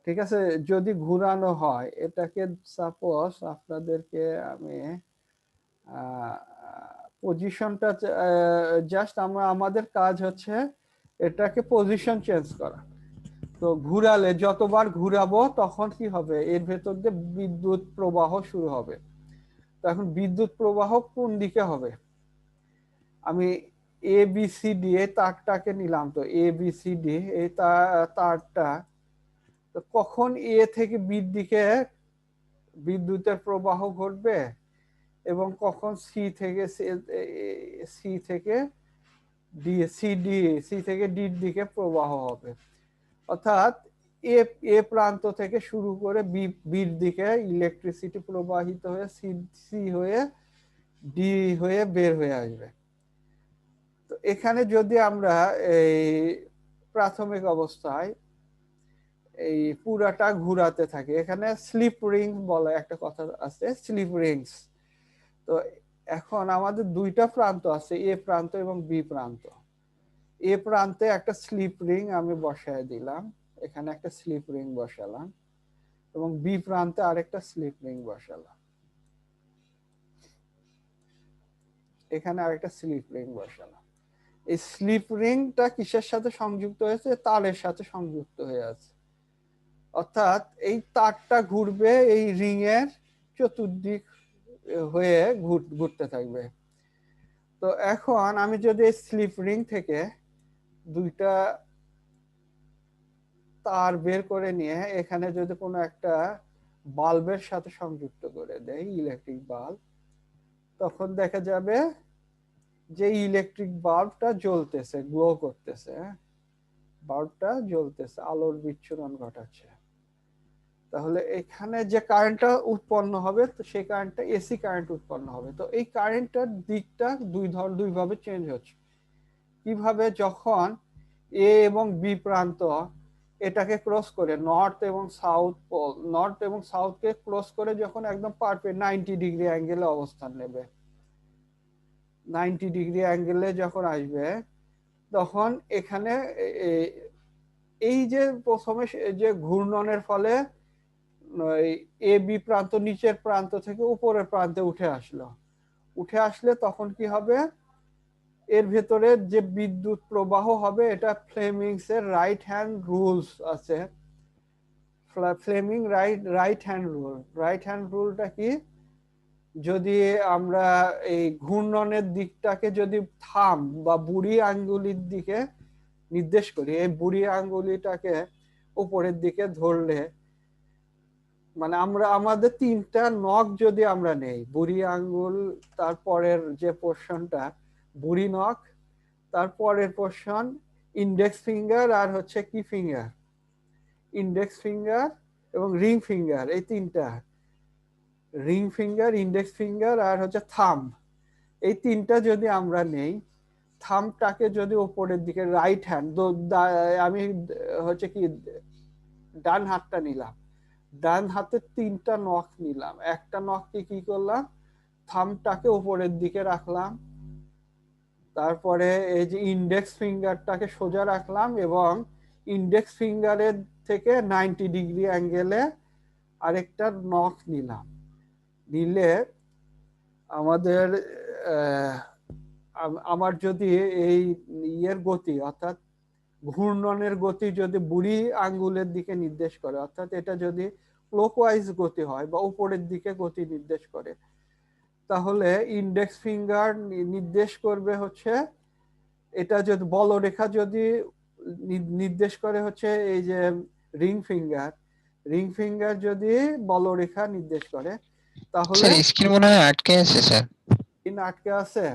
ঠিক আছে, যদি ঘুরানো হয় এটাকে, সাপোজ আপনাদেরকে আমি পজিশনটা, জাস্ট আমাদের কাজ হচ্ছে এটাকে পজিশন চেঞ্জ করা। তো ঘুরালে যতবার ঘুরাবো তখন কি হবে, এর ভেতর দিয়ে বিদ্যুৎ প্রবাহ শুরু হবে। তো এখন বিদ্যুৎ প্রবাহ কোন দিকে হবে, আমি এ বি সি ডি এই তারটাকে নিলাম, তো এ বি সি ডি এই তারটা, তো কখন এ থেকে বির দিকে বিদ্যুতের প্রবাহ ঘটবে এবং কখন সি থেকে ডির দিকে প্রবাহ হবে। অর্থাৎ এ প্রান্ত থেকে শুরু করে বির দিকে ইলেকট্রিসিটি প্রবাহিত হয়ে সি হয়ে ডি হয়ে বের হয়ে আসবে। তো এখানে যদি আমরা এই প্রাথমিক অবস্থায় এই পুরাটা ঘুরাতে থাকে, এখানে স্লিপ রিং বলে একটা কথা আছে, স্লিপ রিংস। তো এখন আমাদের দুইটা প্রান্ত আছে, এ প্রান্ত এবং বি প্রান্ত। এ প্রান্তে একটা স্লিপ রিং আমি বসায় দিলাম, এখানে একটা স্লিপ রিং বসালাম, এবং বি প্রান্তে আরেকটা স্লিপ রিং বসালাম, এখানে আরেকটা স্লিপ রিং বসালাম। এই স্লিপ রিংটা কিসের সাথে সংযুক্ত হয়েছে, তারের সাথে সংযুক্ত হয়ে আছে। অর্থাৎ এই তারটা ঘুরবে এই রিং এর চতুর্দিক হয়ে ঘুরতে থাকবে। তো এখন আমি যদি এই স্লিপ রিং থেকে দুইটা তার বের করে নিয়ে এখানে যদি কোনো একটা বাল্বের সাথে সংযুক্ত করে দেই, ইলেকট্রিক বাল্ব, তখন দেখা যাবে যে ইলেকট্রিক বাল্বটা জ্বলতেছে, গ্লো করতেছে, বাল্বটা জ্বলতেছে, আলোর বিচ্ছুরণ ঘটাচ্ছে। তাহলে এখানে যে কারেন্টটা উৎপন্ন হবে, তো সেই কারেন্টটা এসি কারেন্ট উৎপন্ন হবে। তো এই কারেন্টের দিকটা দুই ভাবে চেঞ্জ হচ্ছে। কিভাবে, যখন এ এবং বি প্রান্ত এটাকে ক্রস করে নর্থ এবং সাউথ পোল, নর্থ এবং সাউথকে ক্রস করে যখন একদম পারফেক্ট 90 ডিগ্রি অ্যাঙ্গেলে অবস্থান নেবে, 90 ডিগ্রি অ্যাঙ্গেলে যখন আসবে, তখন এখানে এই যে প্রথমে যে ঘূর্ণনের ফলে এ বি প্রান্ত নিচের প্রান্ত থেকে উপরের প্রান্তে উঠে আসলে তখন কি হবে, এর ভেতরে যে বিদ্যুৎ প্রবাহ হবে, এটা ফ্লেমিংস এর রাইট হ্যান্ড রুলস আছে। ফ্লেমিং রাইট হ্যান্ড রুলটা কি, যদি আমরা এই ঘূর্ণনের দিকটাকে যদি থাম বা বুড়ি আঙ্গুলির দিকে নির্দেশ করি, এই বুড়ি আঙ্গুলিটাকে উপরের দিকে ধরলে, মানে আমরা আমাদের তিনটা নখ যদি আমরা নেই, বুড়ি আঙ্গুল, তারপরের যে পোর্শনটা বুড়ি নখ, তারপরের পোর্শন ইন্ডেক্স ফিঙ্গার, আর হচ্ছে কি ফিঙ্গার, ইন্ডেক্স ফিঙ্গার এবং রিং ফিঙ্গার, এই তিনটা, রিং ফিঙ্গার, ইন্ডেক্স ফিঙ্গার আর হচ্ছে থাম্ব, এই তিনটা যদি আমরা নেই, থাম্বটাকে যদি উপরের দিকে রাইট হ্যান্ড, আমি হচ্ছে কি ডান হাতটা নিলাম, ডান হাতে তিনটা নখ নিলাম, একটা নখকে কি করলাম, থাম্বটাকে উপরের দিকে রাখলাম, তারপরে এই যে ইন্ডেক্স ফিঙ্গারটাকে সোজা রাখলাম এবং ইন্ডেক্স ফিঙ্গারের থেকে 90 ডিগ্রি অ্যাঙ্গেলে আরেকটা নখ নিলাম, নিলে আমাদের আমার যদি এই ইয়ের গতি, অর্থাৎ ঘূর্ণনের গতি যদি বুড়ি আঙ্গুলের দিকে নির্দেশ করে, অর্থাৎ এটা যদি ক্লকওয়াইজ গতি হয় বা উপরের দিকে গতি নির্দেশ করে, তাহলে ইন্ডেক্স ফিঙ্গার নির্দেশ করবে হচ্ছে, এটা যদি বলরেখা যদি নির্দেশ করে হচ্ছে এই যে রিং ফিঙ্গার যদি বলরেখা নির্দেশ করে, তাহলে স্যার স্ক্রিন মনে হয় আটকে আছে স্যার। স্ক্রিন আটকে আছে।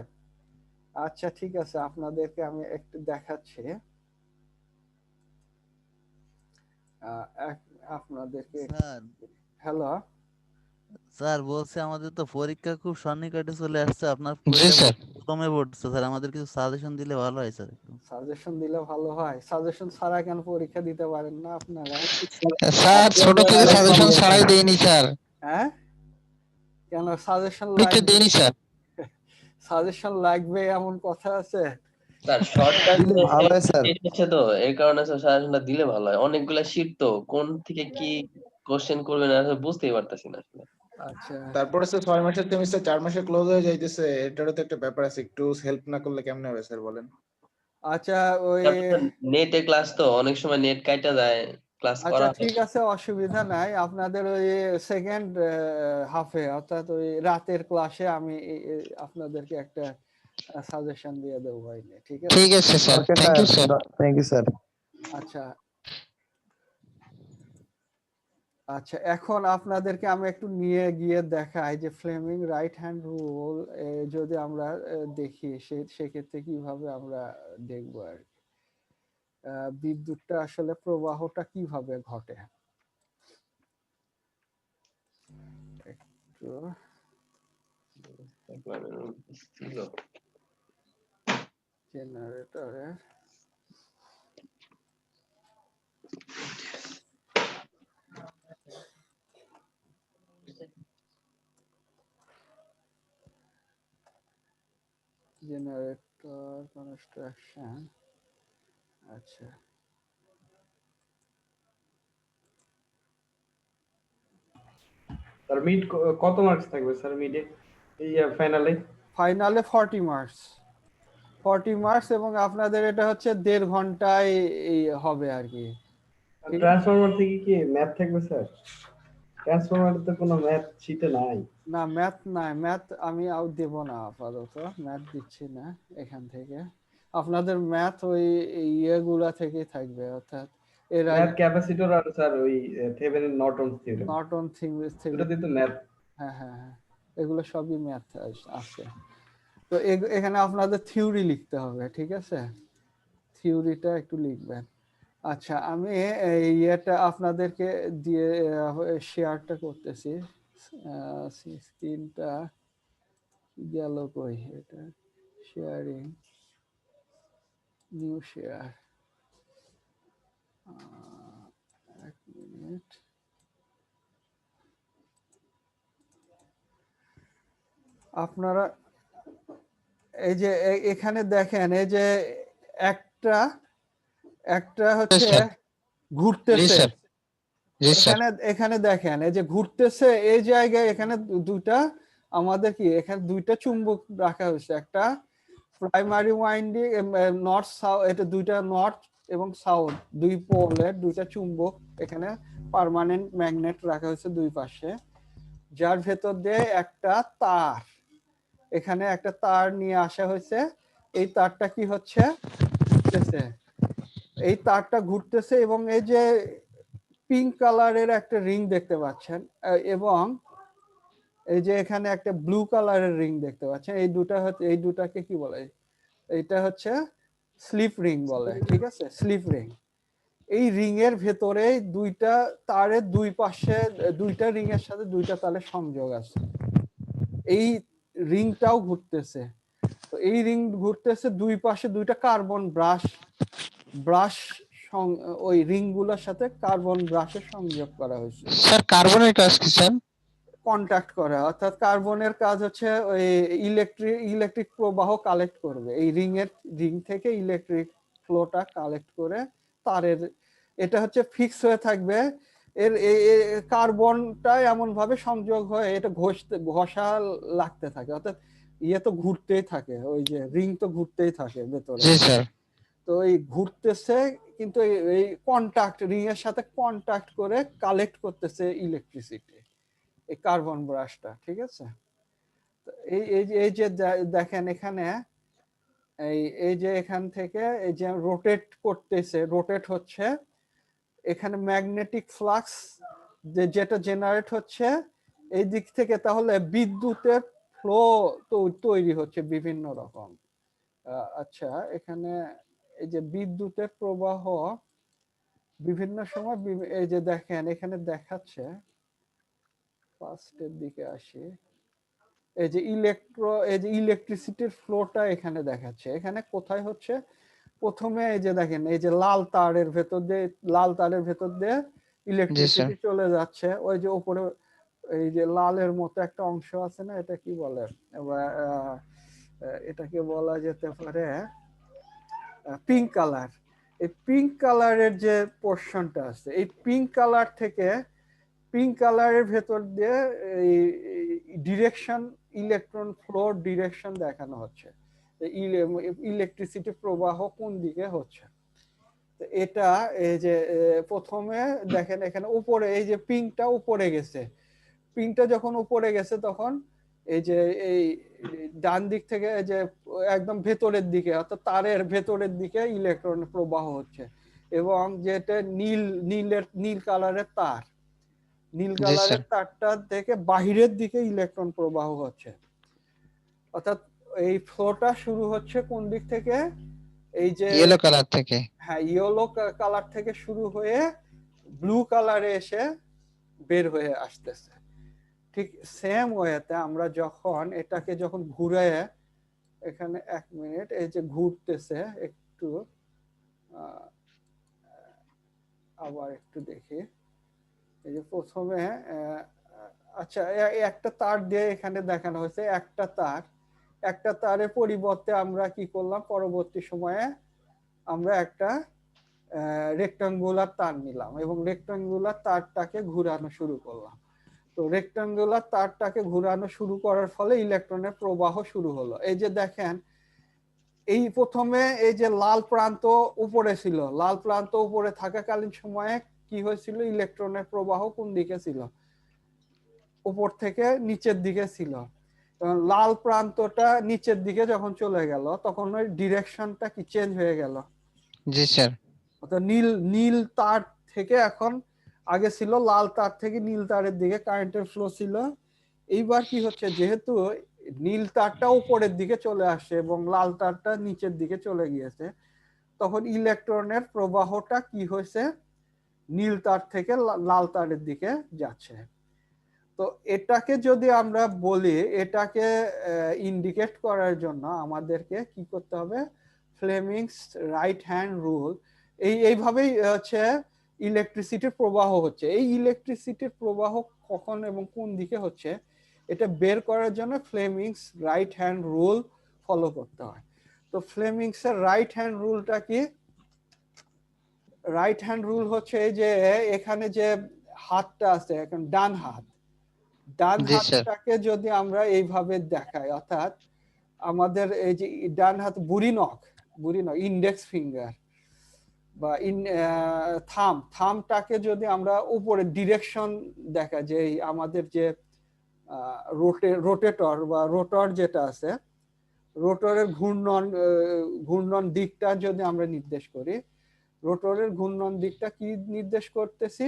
আচ্ছা ঠিক আছে, আপনাদেরকে আমি একটু দেখাচ্ছি। আপনাদেরকে স্যার হ্যালো, স্যার বলছে আমাদের তো পরীক্ষা খুব সন্নিকটে চলে আসছে, আপনার জি পরীক্ষা স্যার। কমে পড়ছে স্যার, আমাদের কিছু সাজেশন দিলে ভালো হয় স্যার একটু। সাজেশন দিলে ভালো হয়। সাজেশন ছাড়া কেন পরীক্ষা দিতে পারেন না আপনারা? স্যার ছোট থেকে সাজেশন ছাড়াই দেইনি স্যার, হ্যাঁ, কেন সাজেশন পরীক্ষা লাগবে? দেইনি স্যার। সাজেশন লাগবে এমন কথা আছে? স্যার শর্ট টাইমে ভালো হয় স্যার। এসেছে তো এই কারণে স্যার সাজেশনটা দিলে ভালো হয়। অনেকগুলা শীট তো কোন থেকে কি কোশ্চেন করবে না আসলে বুঝতেই পারতেছি না আসলে। আচ্ছা তারপরে স্যার 6 মাসের সেমিস্টার 4 মাসে ক্লোজ হয়ে যাইতেছে, এটারও তো একটা ব্যাপার আছে, একটু হেল্প না করলে কেমনে হবে স্যার বলেন? আচ্ছা ওই নেটে ক্লাস তো অনেক সময় নেট কাটা যায়, ক্লাস আচ্ছা করা ঠিক আছে, অসুবিধা নাই। আপনাদের ওই সেকেন্ড হাফে অর্থাৎ ওই রাতের ক্লাসে আমি আপনাদেরকে একটা সাজেশন দিয়ে দেবো ভাইলে, ঠিক আছে? ঠিক আছে sir, okay thank you sir, sir. Thank you sir. আচ্ছা আচ্ছা, এখন আপনাদেরকে আমি একটু নিয়ে গিয়ে দেখাই যে ফ্লেমিং রাইট হ্যান্ড রুল যদি আমরা দেখি সেক্ষেত্রে কিভাবে আমরা দেখবো আর কি। বিদ্যুৎটা আসলে প্রবাহটা কিভাবে ঘটে একটু জেনারেটরের কনস্ট্রাকশন। আচ্ছা স্যার মিড কত মার্কস থাকবে স্যার মিডে এই ফাইনালে? ফাইনালে 40 মার্কস, 40 মার্কস, এবং আপনাদের এটা হচ্ছে 1.5 ঘন্টায় হবে আর কি। ঠিক আছে? ট্রান্সফরমার থেকে কি ম্যাথ থাকবে স্যার? ট্রান্সফরমারে তো কোনো ম্যাথ শীটে নাই। না ম্যাথ নাই, ম্যাথ আমি দেব না আপাতত, ম্যাথ দিচ্ছি না এখান থেকে। আপনাদের ম্যাথ ওই ইয়েগুলা থেকে থাকবে, অর্থাৎ এরা ম্যাথ ক্যাপাসিটর আর স্যার ওই Thevenin Norton theorem, Norton theory, ওটা দিয়ে তো ম্যাথ। হ্যাঁ হ্যাঁ হ্যাঁ, এগুলো সবই ম্যাথ আছে। তো এখানে আপনাদের থিওরি লিখতে হবে, ঠিক আছে? থিওরিটা একটু লিখবেন। আচ্ছা আমি এই ইয়েটা আপনাদেরকে দিয়ে শেয়ারটা করতেছি। স্ক্রিনটা গেল কই, এটা শেয়ারিং, নিউ শেয়ার, এক মিনিট। আপনারা এই যে এখানে দেখেন, এই যে একটা হচ্ছে স্যার। জি ঘুরতেছে, স্যার, জি স্যার। এখানে এখানে দেখেন এই যে ঘুরতেছে এই জায়গায়, এখানে দুইটা আমাদের কি এখানে দুইটা চুম্বক রাখা হয়েছে, একটা প্রাইমারি ওয়াইন্ডিং নর্থ সাউথ, এটা দুইটা নর্থ এবং সাউথ দুই পোলের দুইটা চুম্বক এখানে পার্মানেন্ট ম্যাগনেট রাখা হয়েছে দুই পাশে, যার ভেতর দিয়ে একটা তার, এখানে একটা তার নিয়ে আসা হয়েছে। এই তারটা কি হচ্ছে, ঘুরতেছে, এই তারটা ঘুরতেছে, এবং এই যে পিঙ্ক কালারের একটা রিং দেখতে পাচ্ছেন, এবং এই যে এখানে একটা ব্লু কালারের রিং দেখতে পাচ্ছেন, এই দুটাকে কি বলে, এইটা হচ্ছে স্লিপ রিং বলে, ঠিক আছে? Slip ring. এই রিং এর ভেতরে দুইটা তারের দুই পাশে দুইটা রিং এর সাথে দুইটা তারের সংযোগ আছে, এই রিংটাও ঘুরতেছে। তো এই রিং ঘুরতেছে, দুই পাশে দুইটা কার্বন ব্রাশ ওই রিং গুলোর সাথে কার্বন ব্রাশের সংযোগ করা হয়েছে, স্যার কার্বনের কাজ কি স্যার? কন্টাক্ট করা, অর্থাৎ কার্বনের কাজ হচ্ছে ওই ইলেকট্রিক প্রবাহ কালেক্ট করবে, এই রিং থেকে ইলেকট্রিক ফ্লোটা কালেক্ট করে তারের, এটা হচ্ছে ফিক্স হয়ে থাকবে। এর কার্বনটা এমন ভাবে সংযোগ হয় এটা ঘষা লাগতে থাকে, অর্থাৎ ইয়ে তো ঘুরতেই থাকে, ওই যে রিং তো ঘুরতেই থাকে ভেতরে। জি স্যার। তো এই ঘুরতেছে, কিন্তু এই কন্টাক্ট রিং এর সাথে কন্টাক্ট করে কালেক্ট করতেছে ইলেকট্রিসিটি, এই কার্বন ব্রাশটা, ঠিক আছে? তো এই যে দেখেন এখানে এই যে এখান থেকে এই যে রোটেট করতেছে, রোটেট হচ্ছে, এখানে ম্যাগনেটিক ফ্লাক্স যেটা জেনারেট হচ্ছে এই দিক থেকে, তাহলে বিদ্যুতের ফ্লো তৈরি হচ্ছে বিভিন্ন রকম। আচ্ছা, এখানে এই যে বিদ্যুতের প্রবাহ বিভিন্ন সময় এই যে দেখেন এখানে দেখাচ্ছে, ফার্স্টের দিকে আসি, এই যে ইলেকট্রিসিটির ফ্লোটা এখানে দেখাচ্ছে। এখানে কোথায় হচ্ছে, প্রথমে এই যে দেখেন এই যে লাল তারের ভেতর দিয়ে ইলেকট্রিসিটি চলে যাচ্ছে, ওই যে উপরে এই যে লালের মতো একটা অংশ আছে না, এটা কি বলে, এটাকে বলা যেতে পারে পিঙ্ক কালার। এই পিঙ্ক কালারের যে পোর্শনটা আছে, এই পিঙ্ক কালারের ভেতর দিয়ে এই ডিরেকশন, ইলেকট্রন ফ্লো ডিরেকশন দেখানো হচ্ছে, ইলেকট্রিসিটি প্রবাহ কোন দিকে হচ্ছে। তো এটা এই যে প্রথমে দেখেন এখানে উপরে এই যে পিঙ্কটা উপরে গেছে, পিঙ্কটা যখন উপরে গেছে তখন এই যে এই ডান দিক থেকে এই যে একদম ভেতরের দিকে, অর্থাৎ তারের ভেতরের দিকে ইলেকট্রন প্রবাহ হচ্ছে, এবং যেটা নীল কালারের তার, নীল কালারের তারটা থেকে বাহিরের দিকে ইলেকট্রন প্রবাহ হচ্ছে। অর্থাৎ এই ফ্লোটা শুরু হচ্ছে কোন দিক থেকে, এই যে ইয়েলো কালার থেকে। হ্যাঁ, ইয়েলো কালার থেকে শুরু হয়ে ব্লু কালারে এসে বের হয়ে আসতেছে। ঠিক সেম ওয়েতে আমরা এটাকে যখন ঘুরে, এখানে 1 মিনিট, এই যে ঘুরতেছে একটু, আবার একটু দেখি, এই যে প্রথমে আচ্ছা একটা তার দিয়ে এখানে দেখানো হয়েছে, একটা তারের পরিবর্তে আমরা কি করলাম, পরবর্তী সময়ে আমরা একটা রেক্টাঙ্গুলার তার নিলাম এবং রেক্টাঙ্গুলার তারটাকে ঘুরানো শুরু করলাম। তো রেক্টাঙ্গুলার তারটাকে ঘুরানো শুরু করার ফলে ইলেকট্রনের প্রবাহ শুরু হলো। এই যে দেখেন এই প্রথমে এই যে লাল প্রান্ত উপরে ছিল, লাল প্রান্ত উপরে থাকাকালীন সময়ে কি হয়েছিল, ইলেকট্রনের প্রবাহ কোন দিকে ছিল, উপর থেকে নিচের দিকে ছিল। লাল প্রান্তটা নিচের দিকে যখন চলে গেল তখন ওই ডিরেকশনটা কি চেঞ্জ হয়ে গেল। জি স্যার। অর্থাৎ নীল তার থেকে এখন আগে ছিল লাল তার থেকে নীল তারের দিকে কারেন্টের ফ্লো ছিল। এইবার কি হচ্ছে, যেহেতু নীল তারটা উপরের দিকে চলে আসছে এবং লাল তারটা নিচের দিকে চলে গিয়েছে, তখন ইলেকট্রনের প্রবাহটা কি হয়েছে, নীল তার থেকে লাল তারের দিকে যাচ্ছে। তো এটাকে যদি আমরা বলি, এটাকে ইন্ডিকেট করার জন্য আমাদেরকে কি করতে হবে, ফ্লেমিংস রাইট হ্যান্ড রুল, এইভাবেই হচ্ছে ইলেকট্রিসিটির প্রবাহ হচ্ছে। এই ইলেকট্রিসিটির প্রবাহ কখন এবং কোন দিকে হচ্ছে এটা বের করার জন্য Fleming's right hand rule follow করতে হয়। তো ফ্লেমিংস এর রাইট হ্যান্ড রুলটা কি, রাইট হ্যান্ড রুল হচ্ছে এই যে এখানে যে হাতটা আছে, এখন ডান হাতটাকে যদি আমরা এইভাবে দেখাই, অর্থাৎ আমাদের এই যে ডান হাত বুড়ি নখ ইন্ডেক্স ফিঙ্গার বা থামটাকে যদি আমরা উপরে ডিরেকশন দেখা, যে আমাদের যে রোটেটর বা রোটর যেটা আছে, রোটরের ঘূর্ণন দিকটা যদি আমরা নির্দেশ করি, রোটরের ঘূর্ণন দিকটা কি নির্দেশ করতেছি,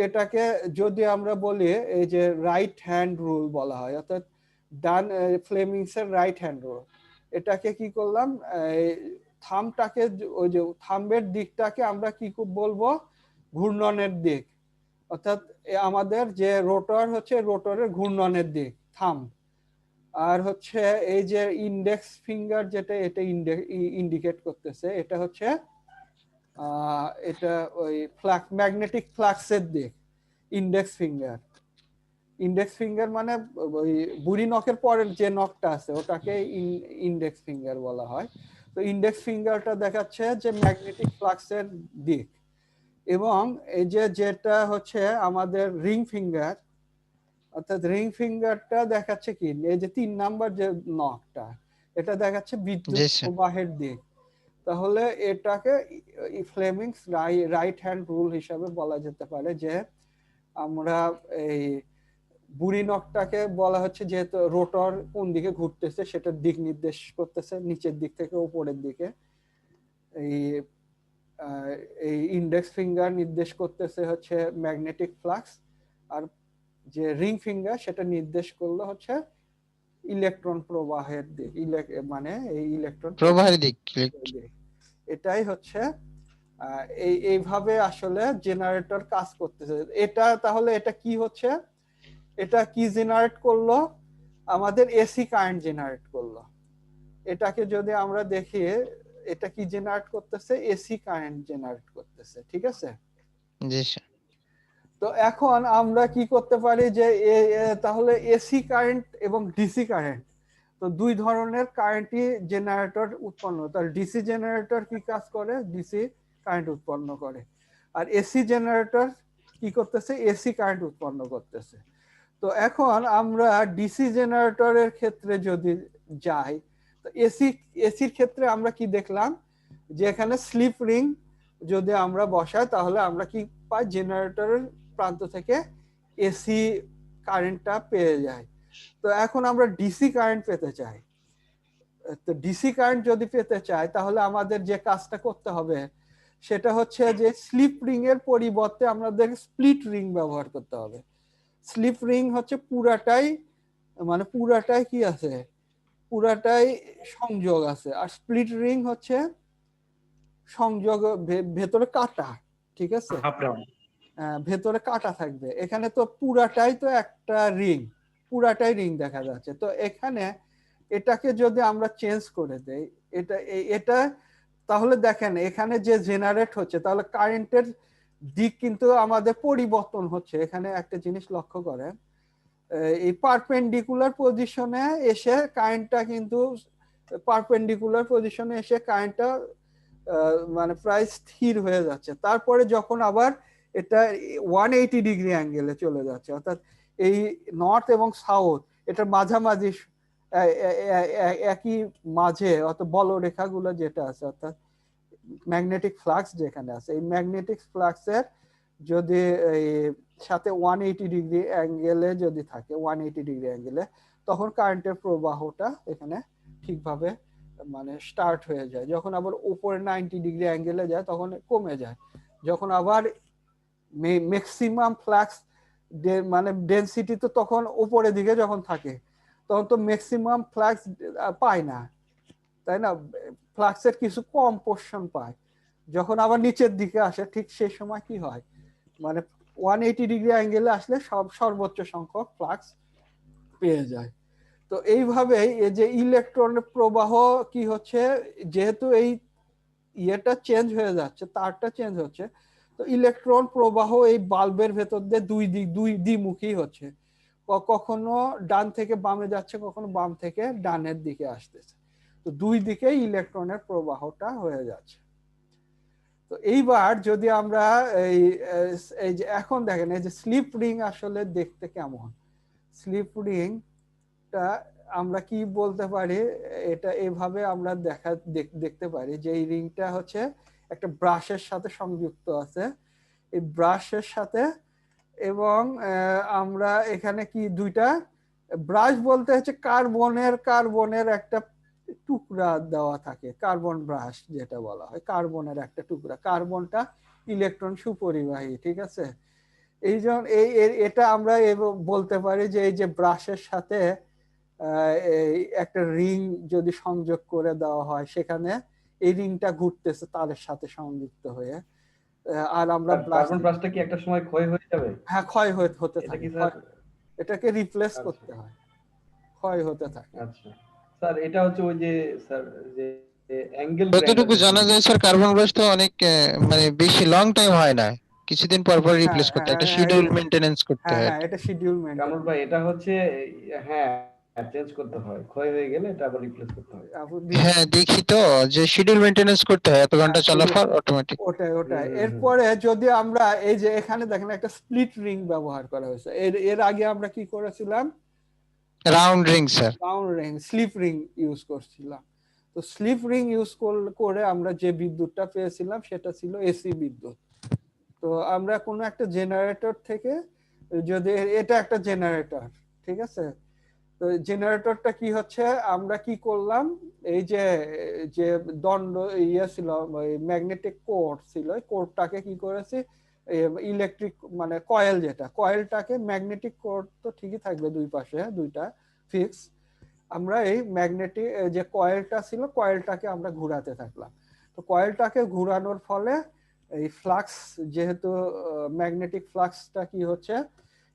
এটাকে যদি আমরা বলি এই যে রাইট হ্যান্ড রুল বলা হয়, অর্থাৎ ডান ফ্লেমিংস এর রাইট হ্যান্ড রুল। এটাকে কি করলাম, থামটাকে ওই যে থাম্বের দিকটাকে আমরা কি বলবো, ঘূর্ণনের দিক, অর্থাৎ আমাদের যে রোটর হচ্ছে রোটরের ঘূর্ণনের দিক থাম, আর হচ্ছে এই যে ইন্ডেক্স ফিঙ্গার যেটা এটা ইন্ডিকেট করতেছে, এটা হচ্ছে এটা ওই ম্যাগনেটিক ফ্লাক্সের দিক, ইন্ডেক্স ফিঙ্গার মানে ওই বুড়ি নখের পরের যে নখটা আছে ওটাকে ইন্ডেক্স ফিঙ্গার বলা হয়। তো ইন্ডেক্স ফিঙ্গারটা দেখাচ্ছে যে ম্যাগনেটিক ফ্লাক্সের দিক, এবং এই যে যেটা হচ্ছে আমাদের রিং ফিঙ্গার, অর্থাৎ রিং ফিঙ্গারটা দেখাচ্ছে কি, এই যে 3 নাম্বার যে নখটা, এটা দেখাচ্ছে বিদ্যুৎ প্রবাহের দিক। তাহলে এটাকে ফ্লেমিংস রাইট হ্যান্ড রুল হিসাবে বলা যেতে পারে, যে আমরা এই বুড়ি নখটাকে বলা হচ্ছে যেহেতু রোটর কোন দিকে ঘুরতেছে সেটার দিক নির্দেশ করতেছে নিচের দিক থেকে উপরের দিকে, এই এই ইন্ডেক্স ফিঙ্গার নির্দেশ করতেছে হচ্ছে ম্যাগনেটিক ফ্লাক্স, আর যে রিং ফিঙ্গার সেটা নির্দেশ করলো হচ্ছে ইলেকট্রন প্রবাহের দিক, মানে এই ইলেকট্রন প্রবাহের দিক। এটাই হচ্ছে এইভাবে আসলে জেনারেটর কাজ করতেছে। এটা তাহলে এটা কি হচ্ছে, এটা কি জেনারেট করলো, আমাদের এসি কারেন্ট জেনারেট করলো। এটাকে যদি আমরা দেখি এটা কি জেনারেট করতেছে, এসি কারেন্ট জেনারেট করতেছে, ঠিক আছে। জি স্যার। তো এখন আমরা কি করতে পারি যে তাহলে এসি কারেন্ট এবং ডিসি কারেন্ট, তো দুই ধরনের কারেন্টই জেনারেটর উৎপন্ন, তার ডিসি জেনারেটর কি কাজ করে, ডিসি কারেন্ট উৎপন্ন করে, আর এসি জেনারেটর কি করতেছে, এসি কারেন্ট উৎপন্ন করতেছে। তো এখন আমরা ডিসি জেনারেটরের ক্ষেত্রে যদি যাই, তো এসির ক্ষেত্রে আমরা কি দেখলাম, যে এখানে স্লিপ রিং যদি আমরা বসাই তাহলে আমরা কি পাই, জেনারেটরের প্রান্ত থেকে এসি কারেন্টটা পেয়ে যাই। তো এখন আমরা ডিসি কারেন্ট পেতে চাই, তো ডিসি কারেন্ট যদি পেতে চাই তাহলে আমাদের যে কাজটা করতে হবে সেটা হচ্ছে যে স্লিপ রিং এর পরিবর্তে আমাদের স্প্লিট রিং ব্যবহার করতে হবে। স্লিপ রিং হচ্ছে পুরাটাই, মানে পুরাটাই কি আছে, পুরাটাই সংযোগ আছে, আর স্প্লিট রিং হচ্ছে সংযোগ ভেতরে কাটা, ঠিক আছে, ভেতরে কাটা থাকবে। এখানে তো পুরাটাই তো একটা রিং, পুরাটাই রিং দেখা যাচ্ছে। তো এখানে এটাকে যদি আমরা চেঞ্জ করে দেই, এটা তাহলে দেখেন এখানে যে জেনারেট হচ্ছে তাহলে কারেন্টের দিক কিন্তু আমাদের পরিবর্তন হচ্ছে। এখানে একটা জিনিস লক্ষ্য করেন, এই পারপেন্ডিকুলার পজিশনে এসে কারেন্টটা কিন্তু পারপেন্ডিকুলার পজিশনে এসে কারেন্টটা মানে প্রায় স্থির হয়ে যাচ্ছে, তারপরে যখন আবার এটা 180 ডিগ্রি অ্যাঙ্গেলে চলে যাচ্ছে, অর্থাৎ এই নর্থ এবং সাউথ এটা মাঝামাঝি একই মাঝে, অর্থাৎ বলরেখাগুলো যেটা আছে, অর্থাৎ ম্যাগনেটিক ফ্লাক্স যেখানে আছে, এই ম্যাগনেটিক ফ্লাক্সের যদি এই সাথে 180 ডিগ্রি অ্যাঙ্গেলে যদি থাকে, 180 ডিগ্রি অ্যাঙ্গেলে, তখন কারেন্টের প্রবাহটা এখানে ঠিকভাবে মানে স্টার্ট হয়ে যায়। যখন আবার উপরে 90 ডিগ্রি অ্যাঙ্গেলে যায় তখন কমে যায়। যখন আবার ম্যাক্সিমাম ফ্লাক্স মানে ডেনসিটি তো তখন উপরের দিকে যখন থাকে তখন তো ম্যাক্সিমাম ফ্লাক্স পায় না, তাই না, ফ্লাক্সের কিছু কম পোর্শন পায়। যখন আবার নিচের দিকে আসে ঠিক সেই সময় কি হয়, মানে 180 ডিগ্রি অ্যাঙ্গেলে আসলে সর্বোচ্চ সংখ্যক ফ্লাক্স পেয়ে যায়। তো এইভাবেই এই যে ইলেকট্রনের প্রবাহ কি হচ্ছে, যেহেতু এই ইয়েটা চেঞ্জ হয়ে যাচ্ছে, তারটা চেঞ্জ হচ্ছে, তো ইলেকট্রন প্রবাহ এই বাল্বের ভেতর দিয়ে দুই দ্বিমুখী হচ্ছে, কখনো ডান থেকে বামে যাচ্ছে, কখনো বাম থেকে ডানের দিকে আসতেছে। তো দুই দিকেই ইলেকট্রনের প্রবাহটা হয়ে যাচ্ছে। তো এইবার যদি আমরা এই যে এখন দেখেন এই যে স্লিপ রিং আসলে দেখতে কেমন, স্লিপ রিংটা আমরা কি বলতে পারি, এটা এভাবে আমরা দেখতে পারি যে এই রিংটা হচ্ছে একটা ব্রাশের সাথে সংযুক্ত আছে, এই ব্রাশের সাথে, এবং আমরা এখানে কি দুইটা ব্রাশ বলতে হচ্ছে কার্বনের একটা টুকরা দেওয়া থাকে, কার্বন ব্রাশ যেটা বলা হয়, কার্বনের একটা টুকরা, কার্বনটা ইলেকট্রন সুপরিবাহী, ঠিক আছে। এই জন্য এটা আমরা বলতে পারি যে এই যে ব্রাশের সাথে একটা রিং যদি সংযোগ করে দেওয়া হয়, সেখানে এই রিংটা ঘুরতেছে তারের সাথে সংযুক্ত হয়ে, আর আমরা কার্বন ব্রাশটা কি একটা সময় ক্ষয় হয়ে যাবে? হ্যাঁ, ক্ষয় হতে এটা থাকে, কি স্যার? এটাকে রিপ্লেস করতে হয়, ক্ষয় হতে থাকে। আচ্ছা স্যার, এটা হচ্ছে ওই যে স্যার যে অ্যাঙ্গেল যতটুকু জানা যায় স্যার, কার্বন ব্রাশ তো অনেক মানে বেশি লং টাইম হয় না, কিছুদিন পর পর রিপ্লেস করতে হয়, একটা শিডিউল মেইনটেনেন্স করতে হয়। হ্যাঁ, এটা শিডিউল কামরুল ভাই, এটা হচ্ছে হ্যাঁ চেঞ্জ করতে হয়, ক্ষয় হয়ে গেলে এটা আবার রিপ্লেস করতে হয়। হ্যাঁ দেখি তো, যে শিডিউল মেইনটেনেন্স করতে হয়, এত ঘন্টা চলার পর অটোমেটিক। ওটাই। এরপরে যদি আমরা এই যে এখানে দেখেন একটা স্প্লিট রিং ব্যবহার করা হয়েছে, এর আগে আমরা কি করেছিলাম, round ring sir, round ring, slip ring use করছিলাম। তো তো স্লিপ রিং ইউজ করে আমরা যে বিদ্যুৎটা পেয়েছিলাম সেটা ছিল এসি বিদ্যুৎ। তো আমরা কোনো একটা জেনারেটর থেকে, যদি এটা একটা জেনারেটর, ঠিক আছে, তো জেনারেটরটা কি হচ্ছে, আমরা কি করলাম, এই যে যে দণ্ড ইয়ে ছিল, ম্যাগনেটিক কোর ছিল, কোরটাকে কি করেছি, ইলেকট্রিক মানে কয়েল, যেটা কয়েলটাকে, ম্যাগনেটিক কোর তো ঠিকই থাকবে দুই পাশে, দুইটা ফিক্স, আমরা এই ম্যাগনেটিক যে কয়েলটা ছিল কয়েলটাকে আমরা ঘোরাতে থাকলাম। তো কয়েলটাকে ঘোরানোর ফলে এই ফ্লাক্স, যেহেতু ম্যাগনেটিক ফ্লাক্সটা কি হচ্ছে,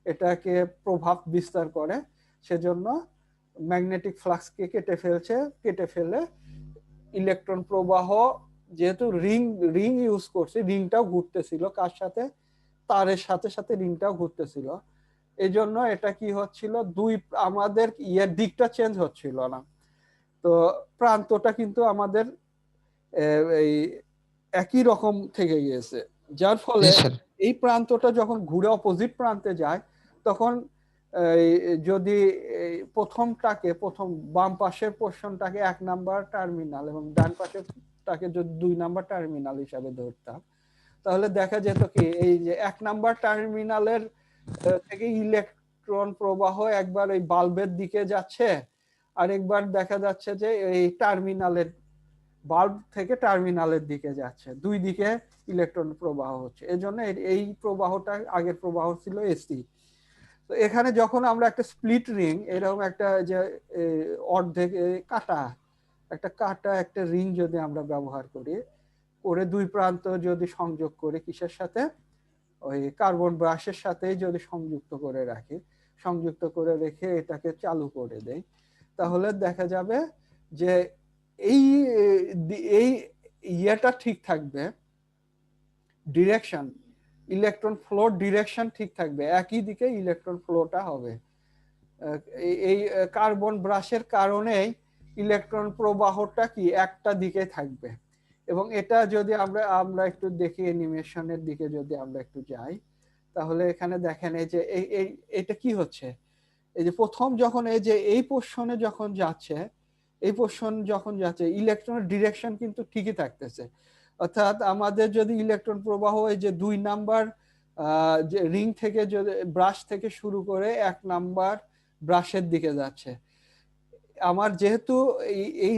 এটাকে প্রভাব বিস্তার করে, সেজন্য ম্যাগনেটিক ফ্লাক্সকে কেটে ফেলে ইলেকট্রন প্রবাহ, যেহেতু রিং ইউজ করছে, রিংটাও ঘুরতেছিল কার সাথে, তারের সাথে সাথে রিংটাও ঘুরতেছিল, এই জন্য এটা কি হচ্ছিল, আমাদের ইয়ের দিকটা চেঞ্জ হচ্ছিল না। তো প্রান্তটা কিন্তু আমাদের এই একই রকম থেকে গিয়েছে, যার ফলে জি স্যার। এই প্রান্তটা যখন ঘুরে অপোজিট প্রান্তে যায়, তখন যদি প্রথম বাম পাশের পোর্শনটাকে 1 নাম্বার টার্মিনাল এবং ডান পাশেরটাকে যদি 2 নাম্বার টার্মিনাল হিসাবে ধরতাম, তাহলে দেখা যেত কি, এই যে 1 নাম্বার টার্মিনালের থেকে ইলেকট্রন প্রবাহ একবার এই বাল্বের দিকে যাচ্ছে, আর একবার দেখা যাচ্ছে যে এই বাল্ব থেকে টার্মিনালের দিকে যাচ্ছে, দুই দিকে ইলেকট্রন প্রবাহ হচ্ছে। এজন্য এই প্রবাহটা, আগের প্রবাহ ছিল এসি। তো এখানে যখন আমরা একটা স্প্লিট রিং, এরকম একটা যে অর্ধেক কাটা একটা রিং যদি আমরা ব্যবহার করে দুই প্রান্ত যদি সংযোগ করে কিসের সাথে, ওই কার্বন ব্রাশের সাথে যদি সংযুক্ত করে রেখে এটাকে চালু করে দেই, তাহলে দেখা যাবে যে এই ইয়েটা ঠিক থাকবে, ডিরেকশন, ইলেকট্রন ফ্লোর ডিরেকশন ঠিক থাকবে, একই দিকে ইলেকট্রন ফ্লোটা হবে। এই কার্বন ব্রাশের কারণেই ইলেকট্রন প্রবাহটা কি একটা দিকে থাকবে। এবং এটা যদি আমরা একটু দেখি, অ্যানিমেশনের দিকে যদি আমরা একটু যাই, তাহলে এখানে দেখেন এই যে এটা কি হচ্ছে, এই যে প্রথম যখন এই পোর্শনে যখন যাচ্ছে, ইলেকট্রনের ডিরেকশন কিন্তু ঠিকই থাকতেছে। অর্থাৎ আমাদের যদি ইলেকট্রন প্রবাহ এই যে 2 নাম্বার যে রিং থেকে, যদি ব্রাশ থেকে শুরু করে 1 নাম্বার ব্রাশের দিকে যাচ্ছে, আমার যেহেতু এই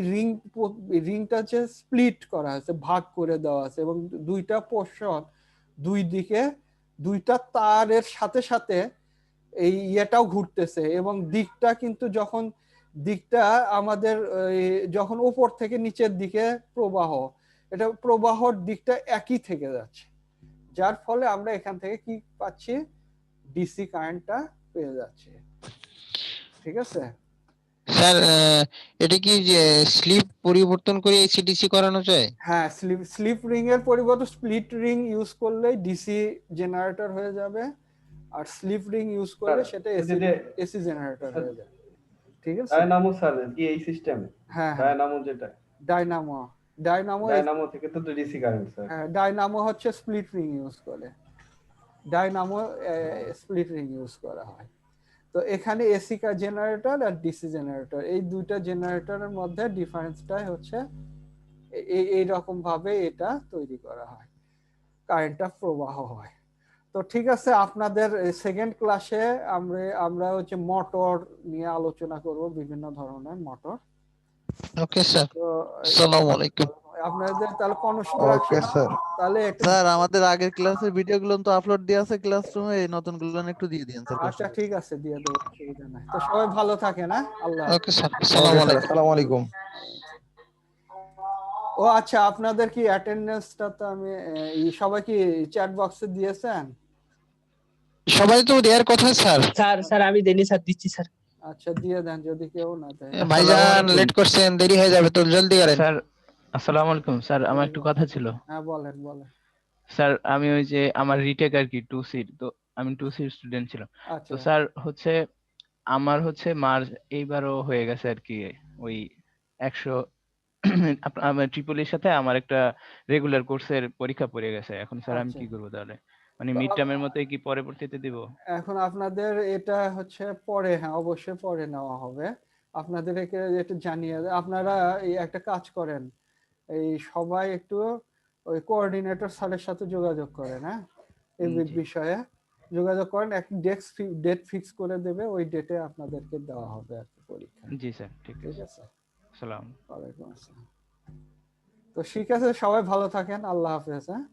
রিংটা যে স্প্লিট করা আছে, ভাগ করে দেওয়া আছে, এবং দুইটা পোর্শন, দুই দিকে দুইটা তারের সাথে সাথে এই ইয়েটাও ঘুরতেছে, এবং দিকটা কিন্তু দিকটা আমাদের যখন উপর থেকে নিচের দিকে এটা প্রবাহর দিকটা একই থেকে যাচ্ছে, যার ফলে আমরা এখান থেকে কি পাচ্ছি, ডিসি কারেন্টটা পেয়ে যাচ্ছি। ঠিক আছে স্যার, এটা কি যে স্লিপ পরিবর্তন করে এসিডিসি করানো যায়? হ্যাঁ, স্লিপ রিং এর পরিবর্তে স্প্লিট রিং ইউজ করলে ডিসি জেনারেটর হয়ে যাবে, আর স্লিপ রিং ইউজ করলে সেটা এসি জেনারেটর হয়ে যাবে। ঠিক আছে, ডায়নামো স্যার কি এই সিস্টেম? হ্যাঁ, ডায়নামো যেটা, ডায়নামো থেকে তো ডিসি কারেন্ট স্যার। হ্যাঁ, ডায়নামো হচ্ছে স্প্লিট রিং ইউজ করে, ডায়নামো স্প্লিট রিং ইউজ করা হয়। তো এখানে এসি জেনারেটর আর ডিসি জেনারেটর, এই দুইটা জেনারেটরের মধ্যে ডিফারেন্সটাই হচ্ছে এই রকম ভাবে এটা তৈরি করা হয়, কারেন্টটা প্রবাহ হয়। তো ঠিক আছে, আপনাদের সেকেন্ড ক্লাসে আমরা হচ্ছে মোটর নিয়ে আলোচনা করব, বিভিন্ন ধরনের মোটর। ওকে স্যার, তো আসসালামু আলাইকুম। আপনাদের তাহলে কনস্ট্রাকশন, তাহলে স্যার আমাদের আগের ক্লাসের ভিডিওগুলো তো আপলোড দেওয়া আছে ক্লাসরুমে, এই নতুনগুলো একটু দিয়ে দিন স্যার। আচ্ছা ঠিক আছে, দিয়ে দেবো, অসুবিধা নাই। তো সবাই ভালো থাকেন, হ্যাঁ, আল্লাহ হাফেজ। ওকে স্যার, আসসালামু আলাইকুম। আসসালামু আলাইকুম। ও আচ্ছা, আপনাদের কি অ্যাটেন্ডেন্সটা তো আমি সবাই কি চ্যাট বক্সে দিয়েছেন? সবাই তো দেওয়ার কথা স্যার। স্যার আমি দেনি স্যার, দিচ্ছি স্যার। আচ্ছা দিয়ে দেন, যদি কেউ না দেয়। ভাইজান লেট করছেন, দেরি হয়ে যাবে তো, জলদি করেন। স্যার আসসালামু আলাইকুম স্যার, আমার একটু কথা ছিল। হ্যাঁ বলেন। স্যার আমি ওই যে আমার রিটেক আর কি 2C, তো আমি 2C স্টুডেন্ট ছিলাম। আচ্ছা তো স্যার হচ্ছে আমার হচ্ছে মার্চ এইবারও হয়ে গেছে আর কি, ওই 100 আমার ট্রিপলির সাথে আমার একটা রেগুলার কোর্সের পরীক্ষা পড়ে গেছে। এখন স্যার আমি আচ্ছা। কি করবো তাহলে, মানে মিড টার্মের মতোই কি পরবর্তীতে দিব? এখন আপনাদের এটা হচ্ছে পরে, হ্যাঁ অবশ্যই পরে নেওয়া হবে, আপনাদেরকে একটু জানিয়ে দেয়। আপনারা এই একটা কাজ করেন, এই সবাই একটু ওই কোঅর্ডিনেটর স্যারের সাথে যোগাযোগ করেন, হ্যাঁ, এই জি। বিষয়ে যোগাযোগ করেন। এক ডেট ফিক্স করে দেবে, ওই ডেটে আপনাদেরকে দেওয়া হবে আর কি পরীক্ষা। জি স্যার, ঠিক ঠিক আছে। আছে, সালাম। ওয়ালাইকুম আসসালাম। তো ঠিক আছে, সবাই ভালো থাকেন, আল্লাহ হাফেজ। হ্যাঁ।